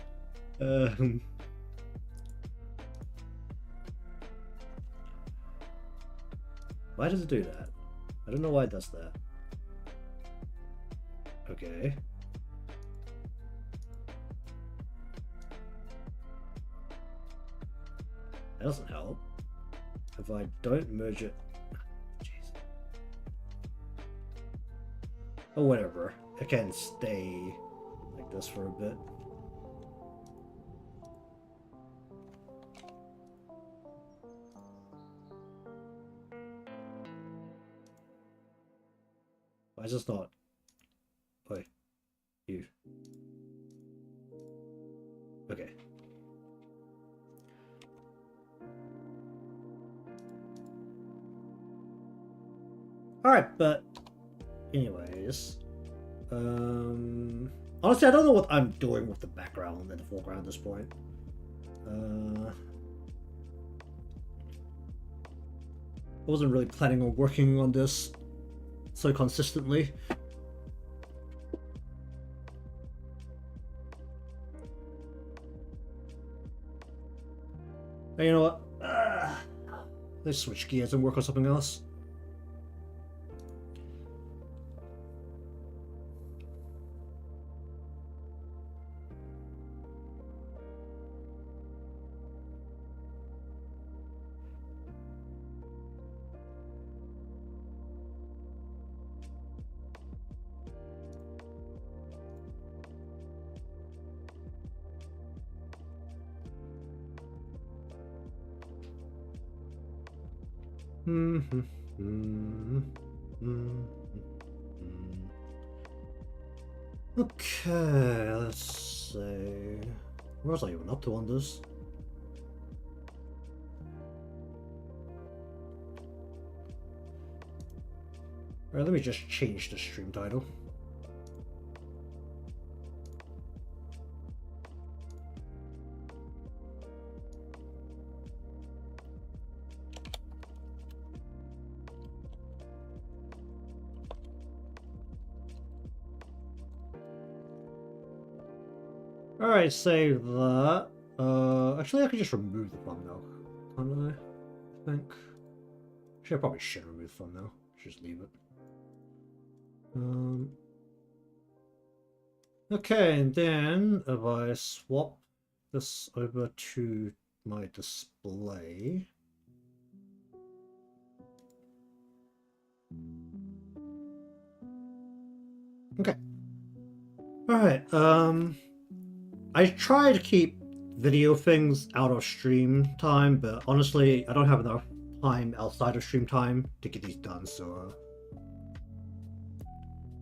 [SPEAKER 1] Why does it do that? I don't know why it does that. Okay. That doesn't help. If I don't merge it... Jeez. Oh, whatever. I can stay like this for a bit. Why is this not... Wait. You. Okay. Alright, but anyways, honestly, I don't know what I'm doing with the background and the foreground at this point. I wasn't really planning on working on this so consistently. And you know what? Let's switch gears and work on something else. Okay, let's see. What was I even up to on this? Alright, let me just change the stream title. Alright, save that. Actually I could just remove the thumbnail, can't I think? Actually I probably should remove the thumbnail. Just leave it. Okay, and then if I swap this over to my display. Okay. Alright, I try to keep video things out of stream time, but honestly, I don't have enough time outside of stream time to get these done, so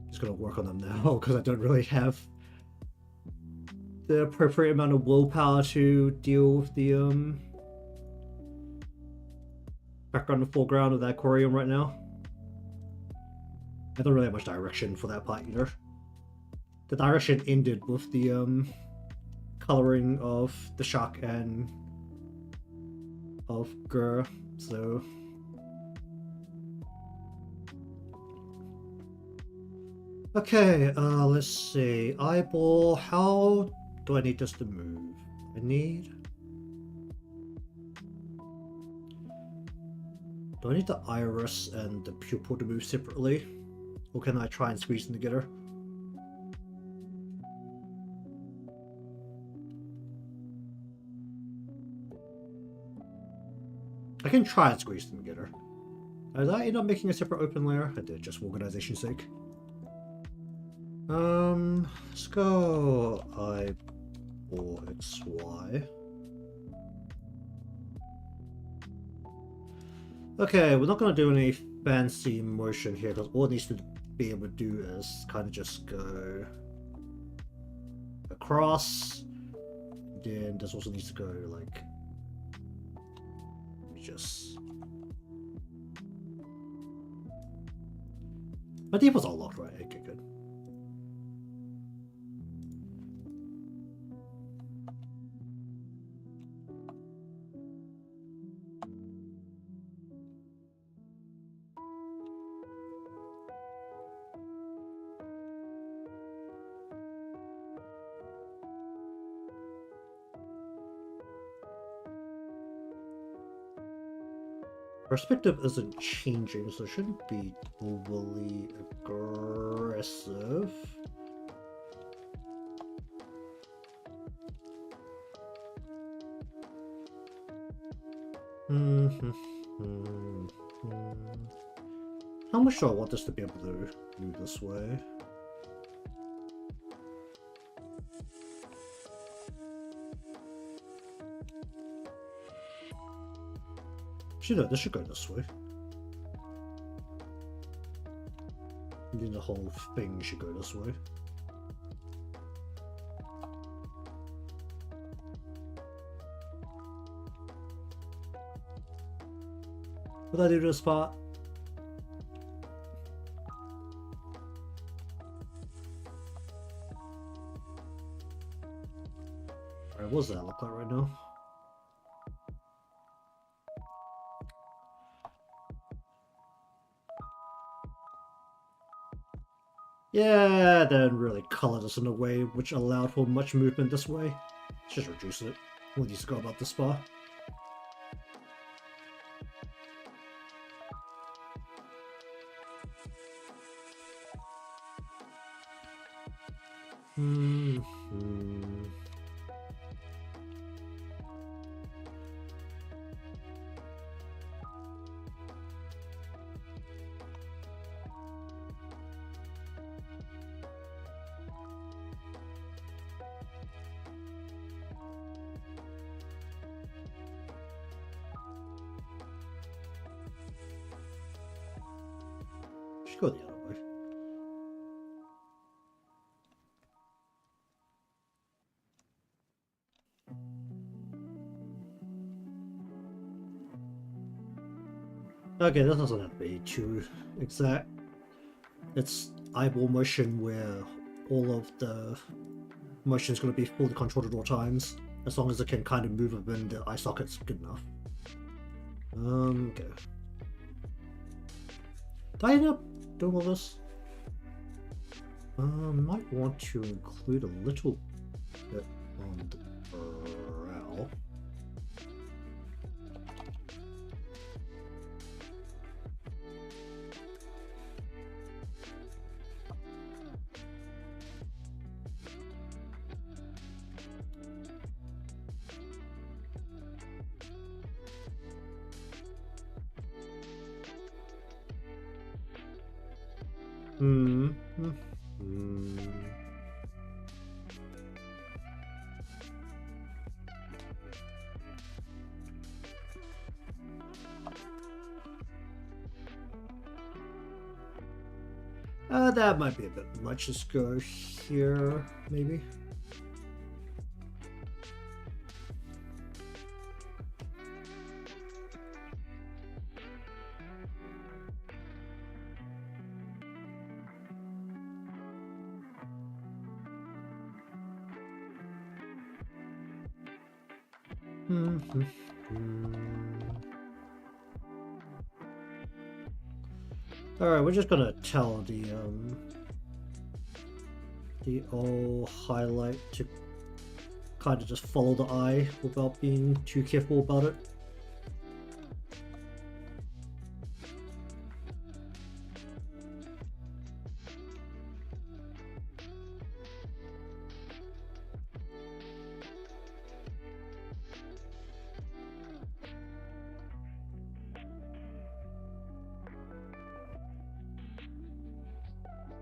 [SPEAKER 1] just gonna work on them now because I don't really have the appropriate amount of willpower to deal with the background and foreground of that aquarium right now. I don't really have much direction for that part either. The direction ended with the coloring of the shark and of Gur, so okay, let's see. Eyeball, how do I need this to move? Do I need the iris and the pupil to move separately? Or can I try and squeeze them together? I can try and squeeze them together. Did I end up making a separate open layer? I did, just for organization's sake. Let's go eyeball XY. Okay, we're not going to do any fancy motion here because all it needs to be able to do is kind of just go across. Then this also needs to go like just. My defaults are locked, right? Okay, good. Perspective isn't changing, so it shouldn't be overly aggressive. How much do I want this to be able to move this way? Actually, no, this should go this way. And then the whole thing should go this way. What did I do to this part? Alright, what does that look like right now? Yeah, then really color this in a way which allowed for much movement this way. Let's just reduce it. We'll need to go about this far. Should go the other way. Okay, that doesn't have to be too exact. It's eyeball motion where all of the motion is going to be fully controlled at all times. As long as it can kind of move within the eye socket's good enough. Okay. Did I end up doing all this? Might want to include a little bit on the brow. That might be a bit much. Let's go here, maybe. Alright, we're just gonna tell the old highlight to kind of just follow the eye without being too careful about it.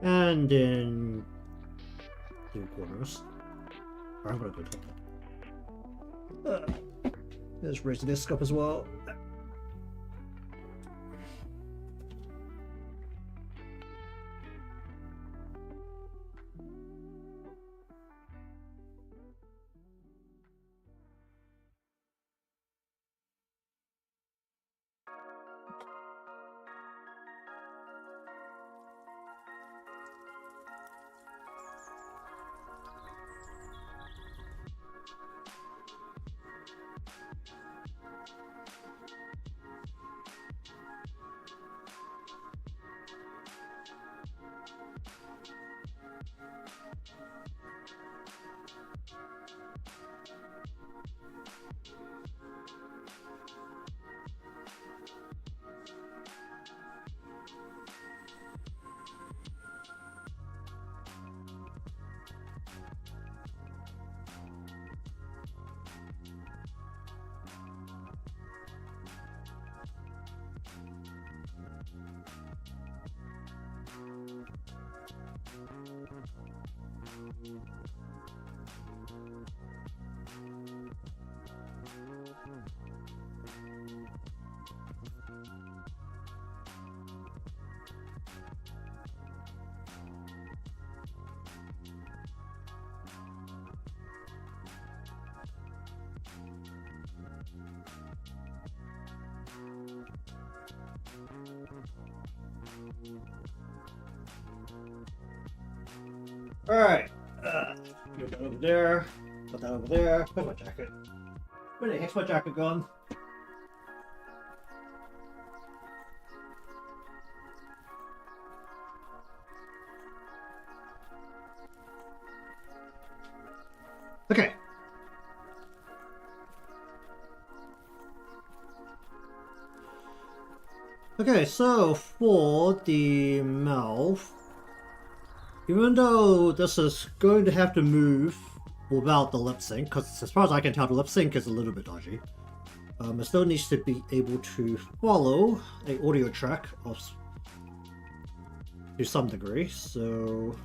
[SPEAKER 1] And then two corners. I'm gonna go top. Let's raise the disc up as well. Alright, put that over there, put that over there, where's my jacket? Where the heck's my jacket gone? Okay. Okay, so for the mouth, even though this is going to have to move without the lip sync, because as far as I can tell, the lip sync is a little bit dodgy. It still needs to be able to follow a audio track to some degree, so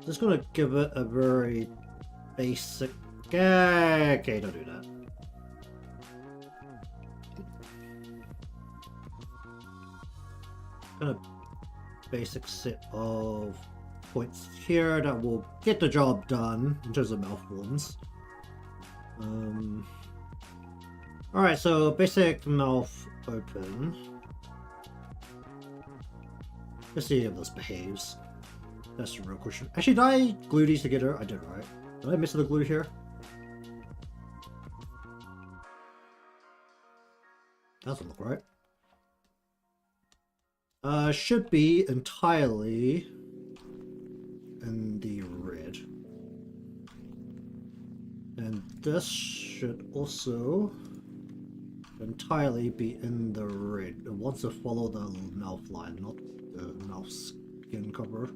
[SPEAKER 1] just gonna give it a very basic. Okay, don't do that. Kind of basic set of points here that will get the job done in terms of mouth forms. Alright, so basic mouth open. Let's see if this behaves. That's the real question. Actually, did I glue these together? I did, right? Did I miss the glue here? Doesn't look right. Should be entirely in the red. And this should also entirely be in the red. It wants to follow the mouth line, not the mouth skin cover.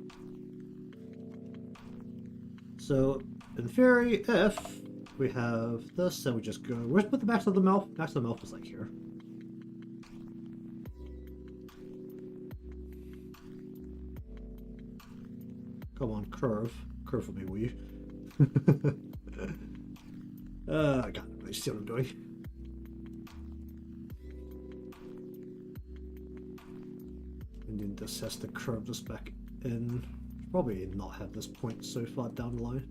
[SPEAKER 1] So, in theory, if we have this, then we just go... Where's the max of the mouth? Max of the mouth is like here. Come on, curve. Curve for me, will you? I got it. I see what I'm doing. And then this has to curve this back in. Probably not have this point so far down the line.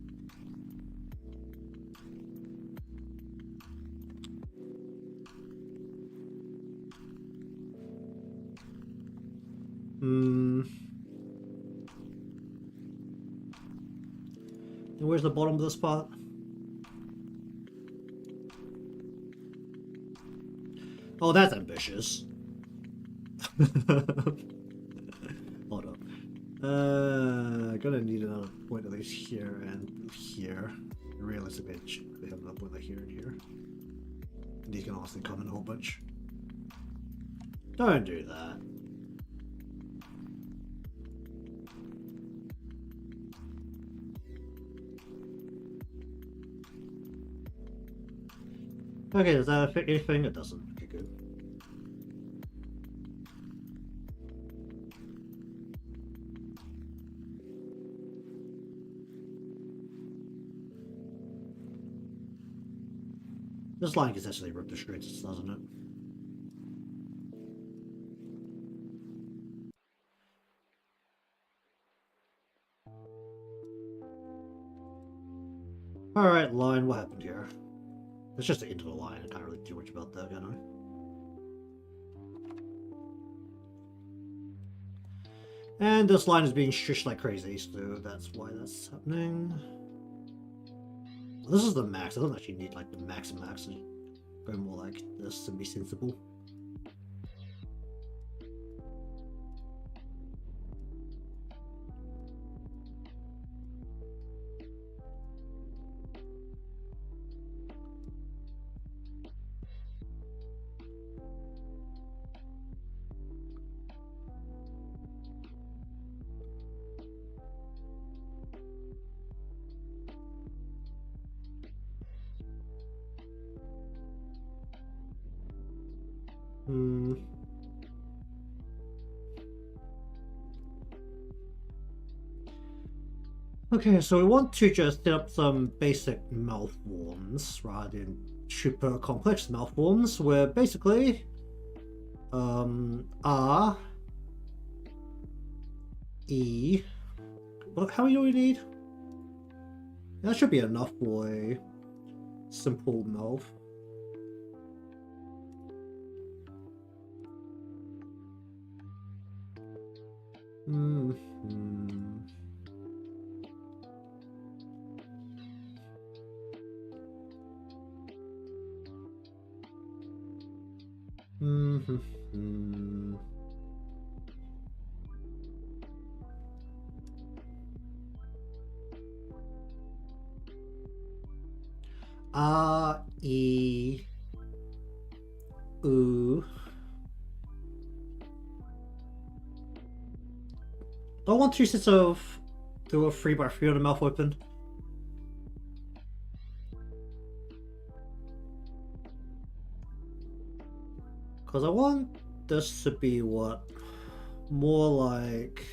[SPEAKER 1] And where's the bottom of this part? Oh, that's ambitious. Hold up. Gonna need another point at least here and here. Realistically, they have another point like here and here. And these can honestly come in a whole bunch. Don't do that. Okay, does that affect anything? It doesn't. Okay, good. This line can essentially rip the shreds, doesn't it? Alright, line, what happened here? It's just the end of the line, I can't really do much about that, can I? And this line is being shushed like crazy, so that's why that's happening. This is the max, I don't actually need like the max. Go more like this and be sensible. Okay, so we want to just set up some basic malforms rather than super complex malforms, where basically R E how many do we need? That should be enough for a simple malf. R E U. Do I want two sets of do a 3x3 on the mouth open? Because I want this to be what? More like...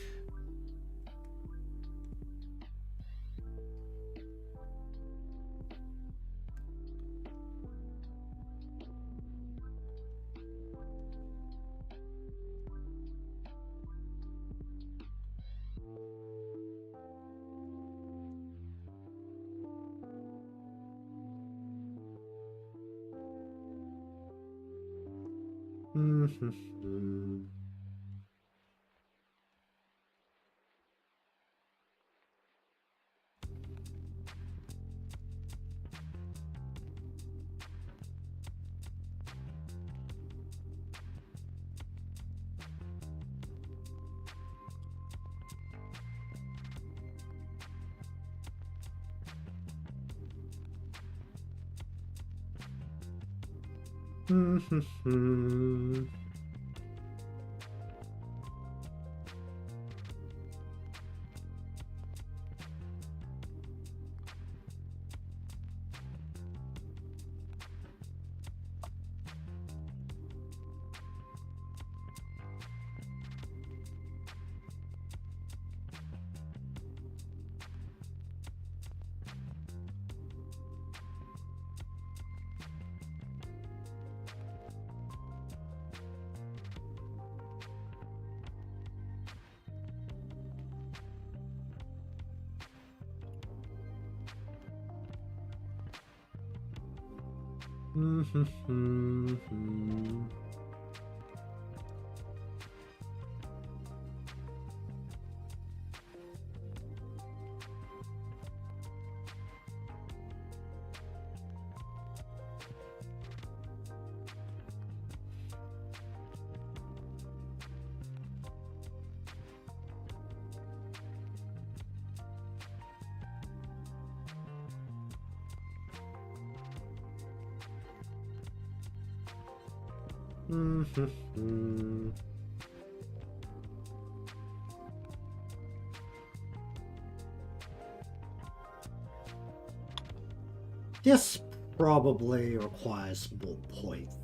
[SPEAKER 1] This probably requires more points.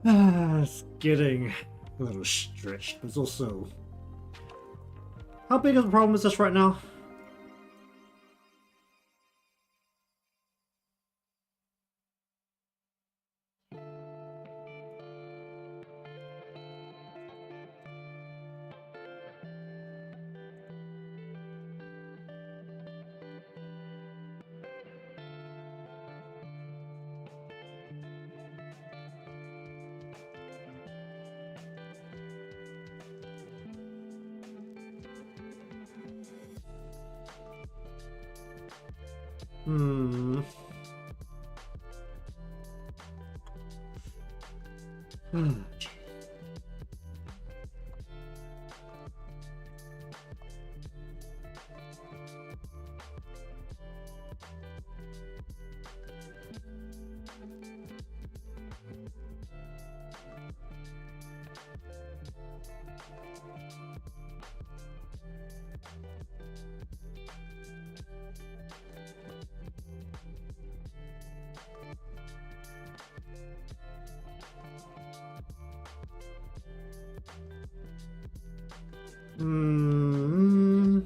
[SPEAKER 1] It's getting a little stretched, but it's also... How big of a problem is this right now? Hmm. Hmm. Hmm.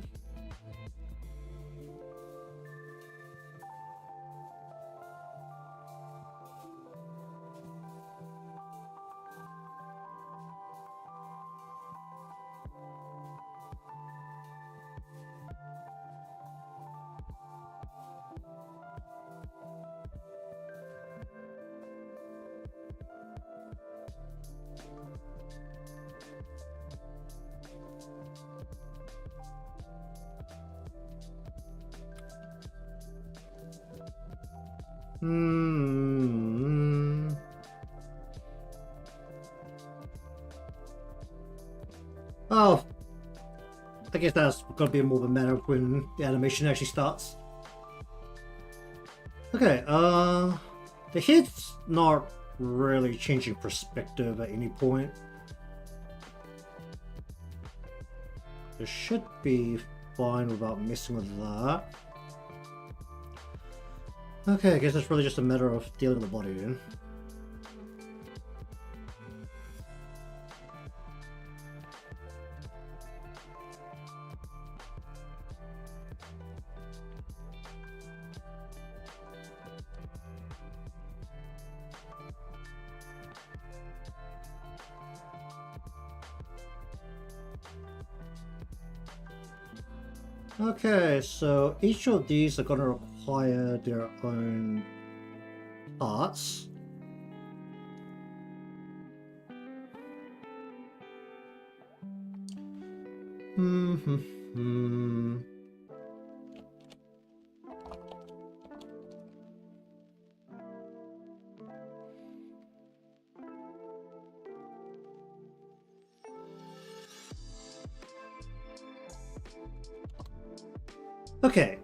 [SPEAKER 1] Oh, I guess that's gonna be more of a matter of when the animation actually starts. Okay, the head's not really changing perspective at any point. It should be fine without messing with that. Okay, I guess it's really just a matter of dealing with the body then. Okay, so each of these are going to require their own parts. Okay,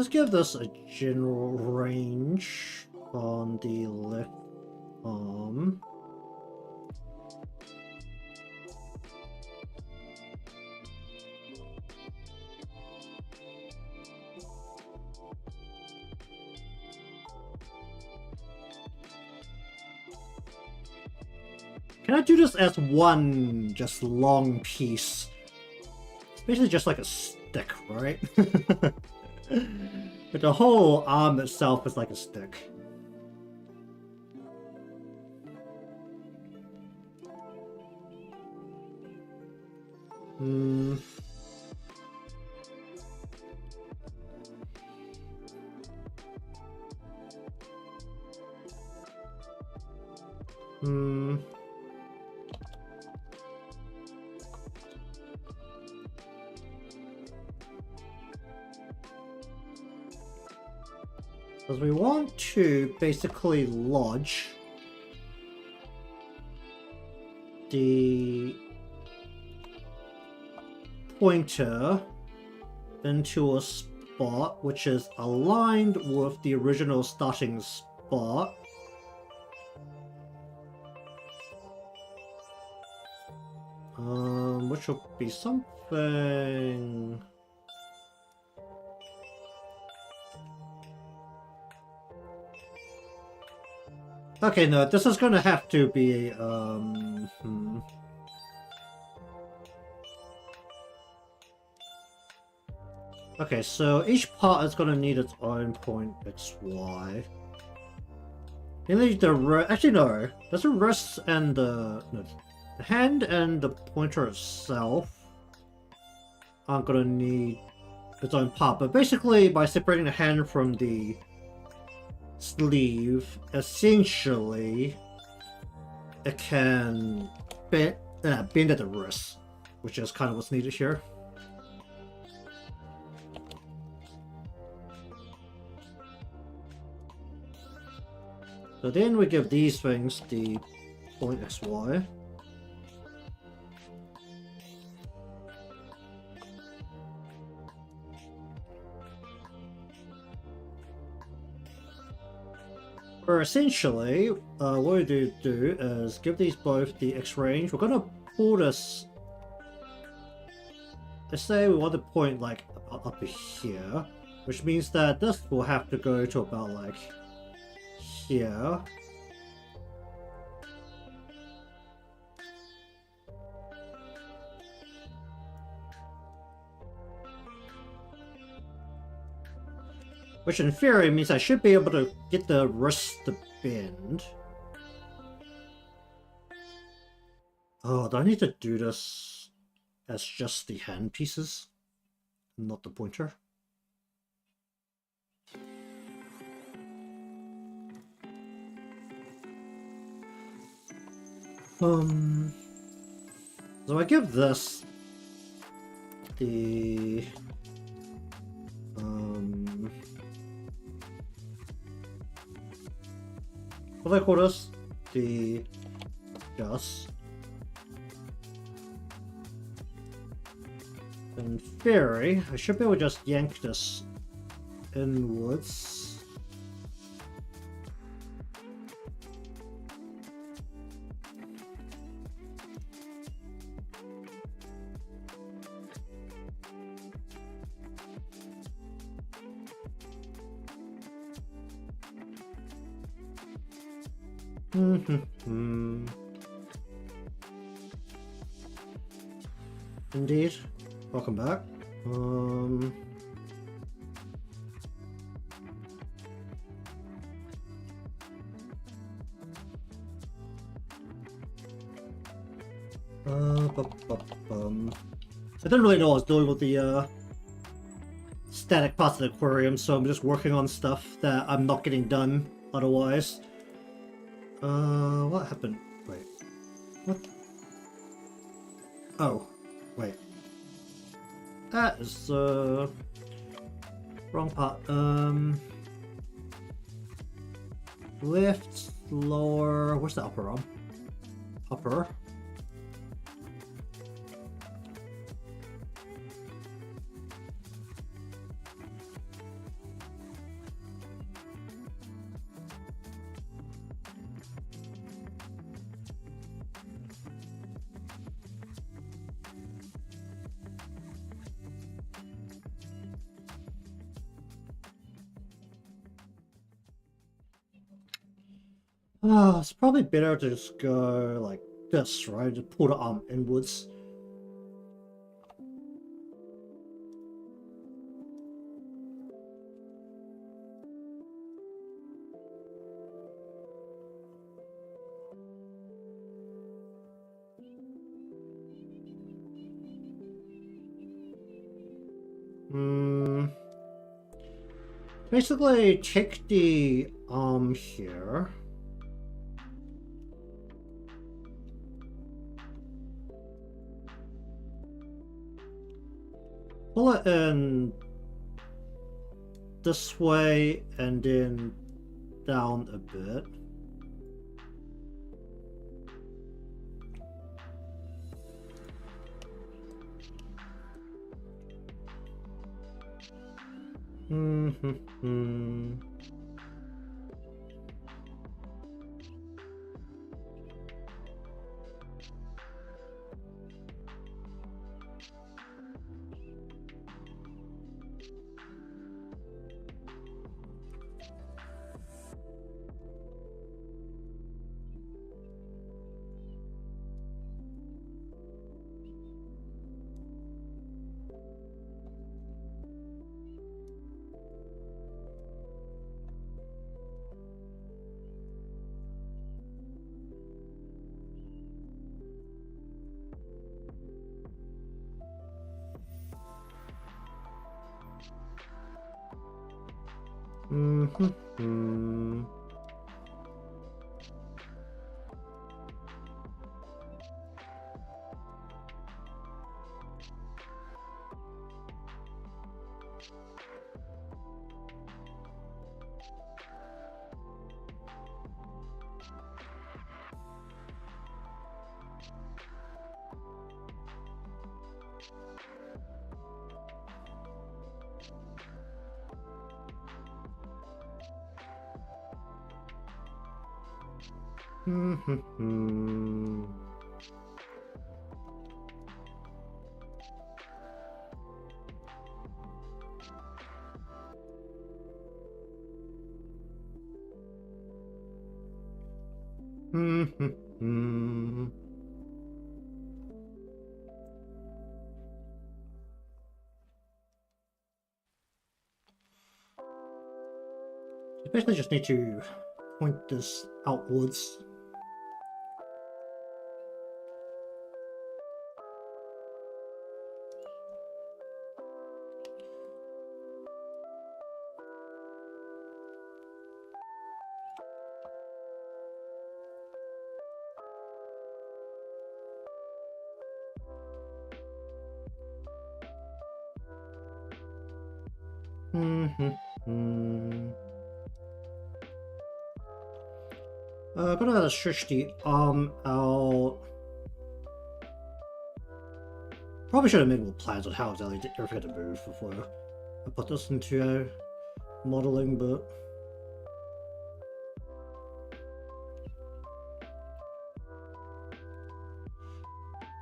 [SPEAKER 1] let's give this a general range on the left arm. Can I do this as one just long piece? It's basically just like a stick, right? But the whole arm itself is like a stick. Hmm. Hmm. Because we want to basically lodge the pointer into a spot which is aligned with the original starting spot. Which will be something... Okay, no, this is gonna have to be, Okay, so each part is gonna need its own point XY. Actually no, there's a wrist and the hand and the pointer itself aren't gonna need its own part, but basically by separating the hand from the sleeve, essentially it can bend at the wrist, which is kind of what's needed here. So then we give these things the point XY. Or essentially, what we do is give these both the X range. We're gonna pull this. Let's say we want to point like up here, which means that this will have to go to about like here. Which in theory means I should be able to get the wrist to bend. Oh, do I need to do this as just the hand pieces, not the pointer? So I give this the what do I call this? The adjust. In theory, I should be able to just yank this inwards. Indeed. Welcome back. I didn't really know what I was doing with the static parts of the aquarium, so I'm just working on stuff that I'm not getting done otherwise. What happened? Wait. What? Oh, wait. That is wrong part. Lift, lower. Where's the upper arm? Upper. It's probably better to just go like this, right? Just pull the arm inwards. Basically, take the arm here. pull it in this way and then down a bit. You basically just need to point this outwards. Gonna stretch the arm out. Probably should have made more plans on how exactly everything had to move before I put this into modeling, but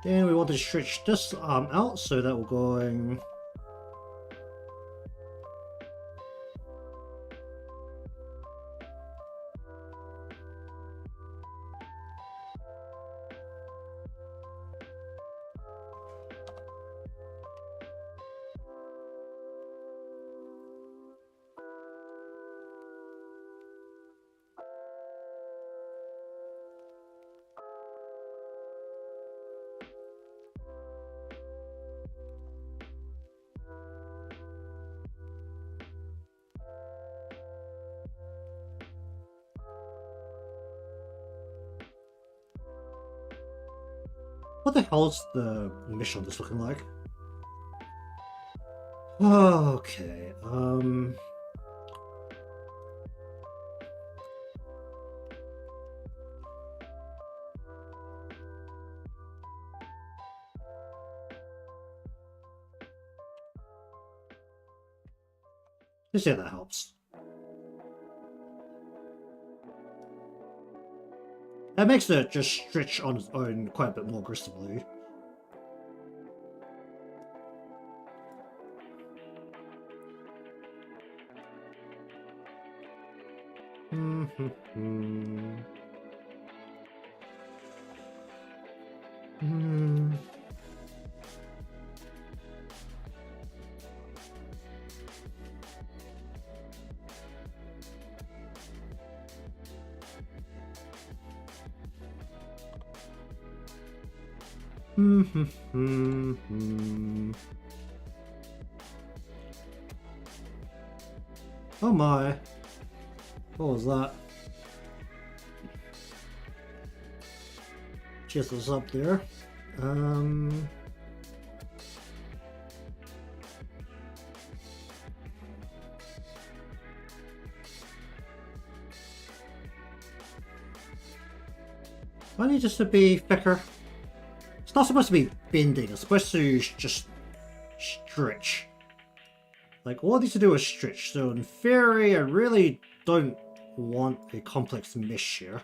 [SPEAKER 1] then we want to stretch this arm out so that we're going what the hell is the mission on this looking like? Okay, let's see if that helps. That makes it just stretch on its own quite a bit more aggressively. Oh my. What was that? Just was up there. I need this to be thicker. It's not supposed to be bending, it's supposed to just stretch. Like, all I need to do is stretch, so in theory, I really don't want a complex mesh here.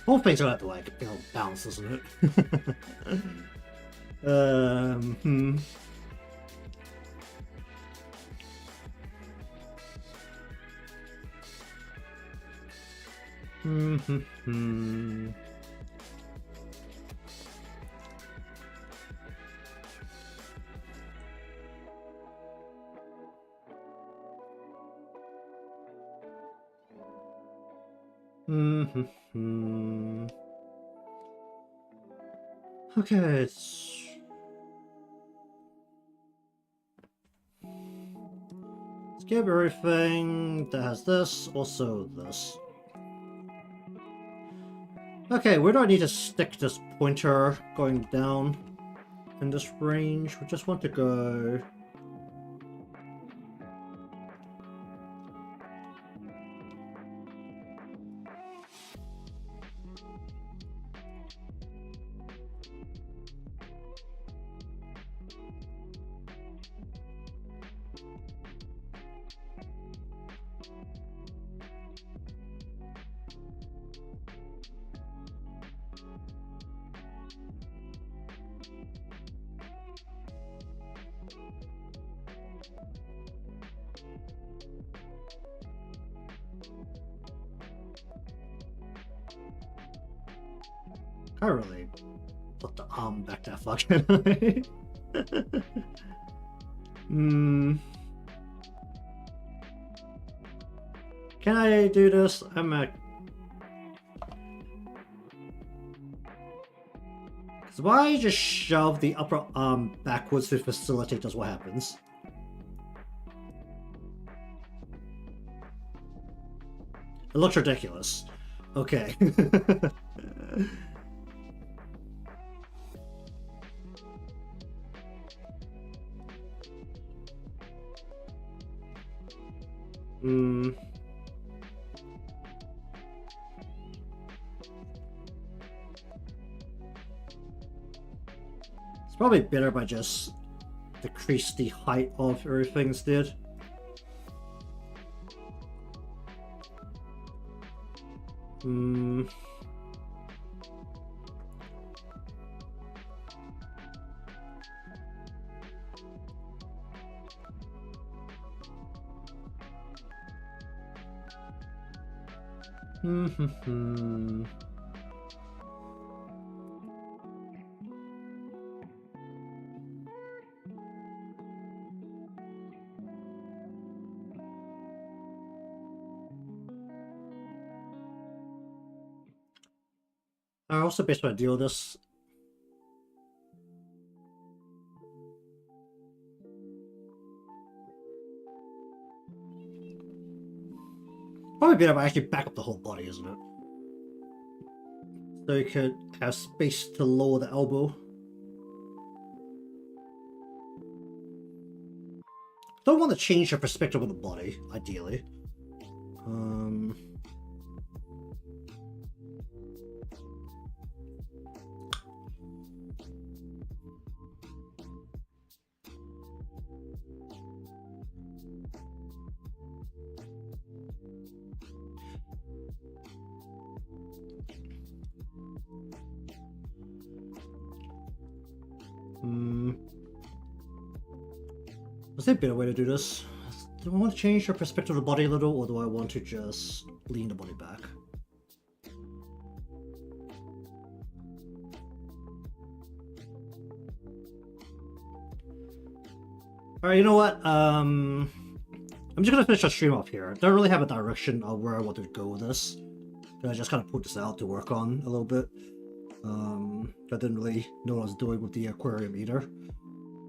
[SPEAKER 1] Whole thing's gonna have to, like, you know, bounce, isn't it? Hmm. Hmm. Hmm. Okay, let's skip everything that has this, also this. Okay, where do I need to stick this pointer going down in this range? We just want to go... I really put the arm back that far, can I? Can I do this? I'm a... Because why just shove the upper arm backwards to facilitate just what happens? It looks ridiculous. Okay. It's probably better if I just decrease the height of everything instead. What's the best way to deal with this? Probably better if I actually back up the whole body, isn't it? So you could have space to lower the elbow. Don't want to change your perspective of the body, ideally. Is there a better way to do this? Do I want to change your perspective of the body a little, or do I want to just lean the body back? Alright, you know what? I'm just gonna finish the stream up here. Don't really have a direction of where I want to go with this. I just kind of put this out to work on a little bit. I didn't really know what I was doing with the aquarium either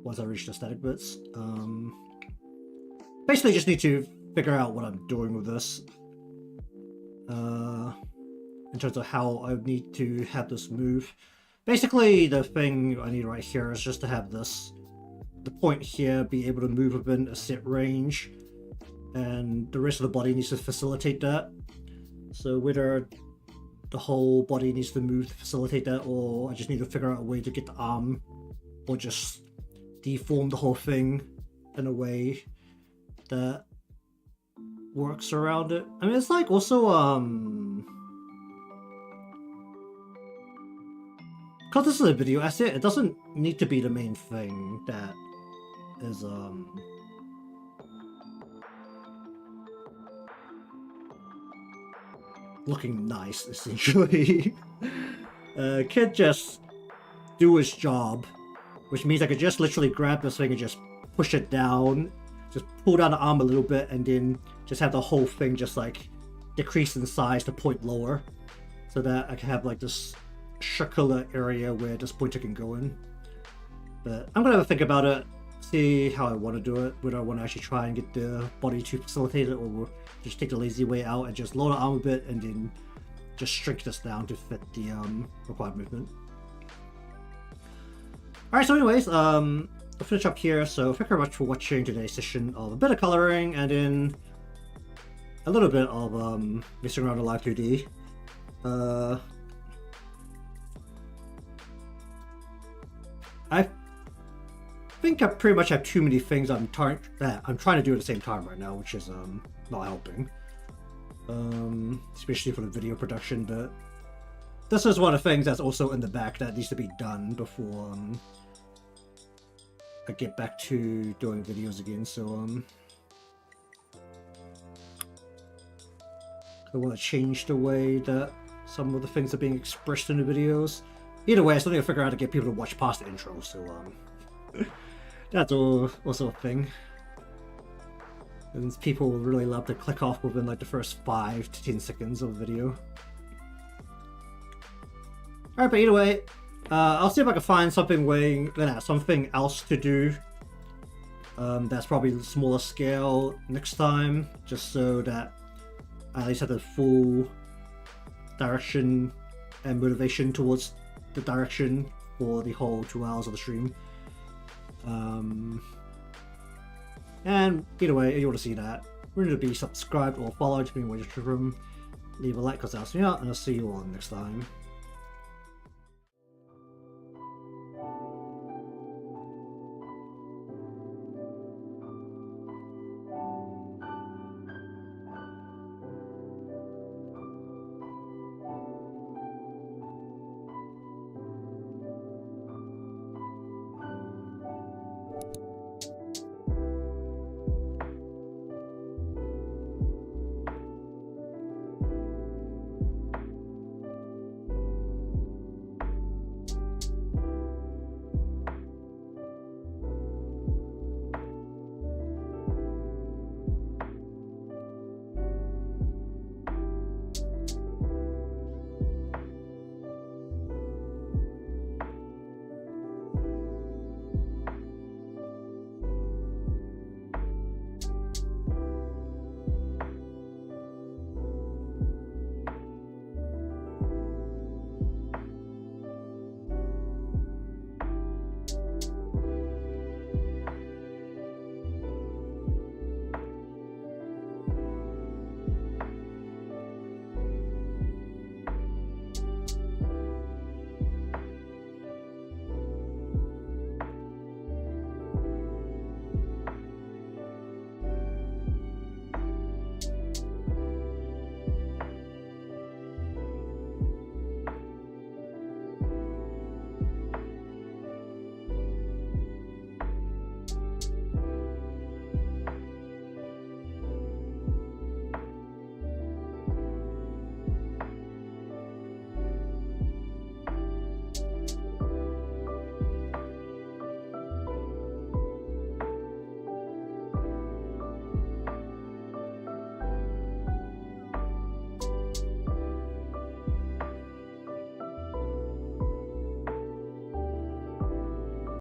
[SPEAKER 1] once I reached the static bits. Basically just need to figure out what I'm doing with this. In terms of how I need to have this move. Basically, the thing I need right here is just to have this, the point here, be able to move within a set range, and the rest of the body needs to facilitate that. So whether the whole body needs to move to facilitate that, or I just need to figure out a way to get the arm, or just deform the whole thing in a way that works around it. I mean, it's like also, because this is a video asset, it doesn't need to be the main thing that is, looking nice, essentially. Can't just do his job, which means I could just literally grab this thing and just push it down, just pull down the arm a little bit, and then just have the whole thing just like decrease in size to point lower, so that I can have like this circular area where this pointer can go in. But I'm gonna have a think about it, see how I want to do it, whether I want to actually try and get the body to facilitate it, or just take the lazy way out and just lower the arm a bit and then just shrink this down to fit the required movement. Alright, so anyways, I'll finish up here. So thank you very much for watching today's session of a bit of coloring and then a little bit of messing around with Live 2D. I think I pretty much have too many things I'm trying to do at the same time right now, which is not helping, especially for the video production. But this is one of the things that's also in the back that needs to be done before I get back to doing videos again. So I want to change the way that some of the things are being expressed in the videos. Either way, I still need to figure out how to get people to watch past the intro, so that's also a thing. And people really love to click off within like the first 5 to 10 seconds of a video. Alright, but either way, I'll see if I can find something something else to do that's probably smaller scale next time, just so that I at least have the full direction and motivation towards the direction for the whole 2 hours of the stream. And either way, if you want to see that, remember to be subscribed or followed to be in the room. Leave a like because that helps me out, and I'll see you all next time.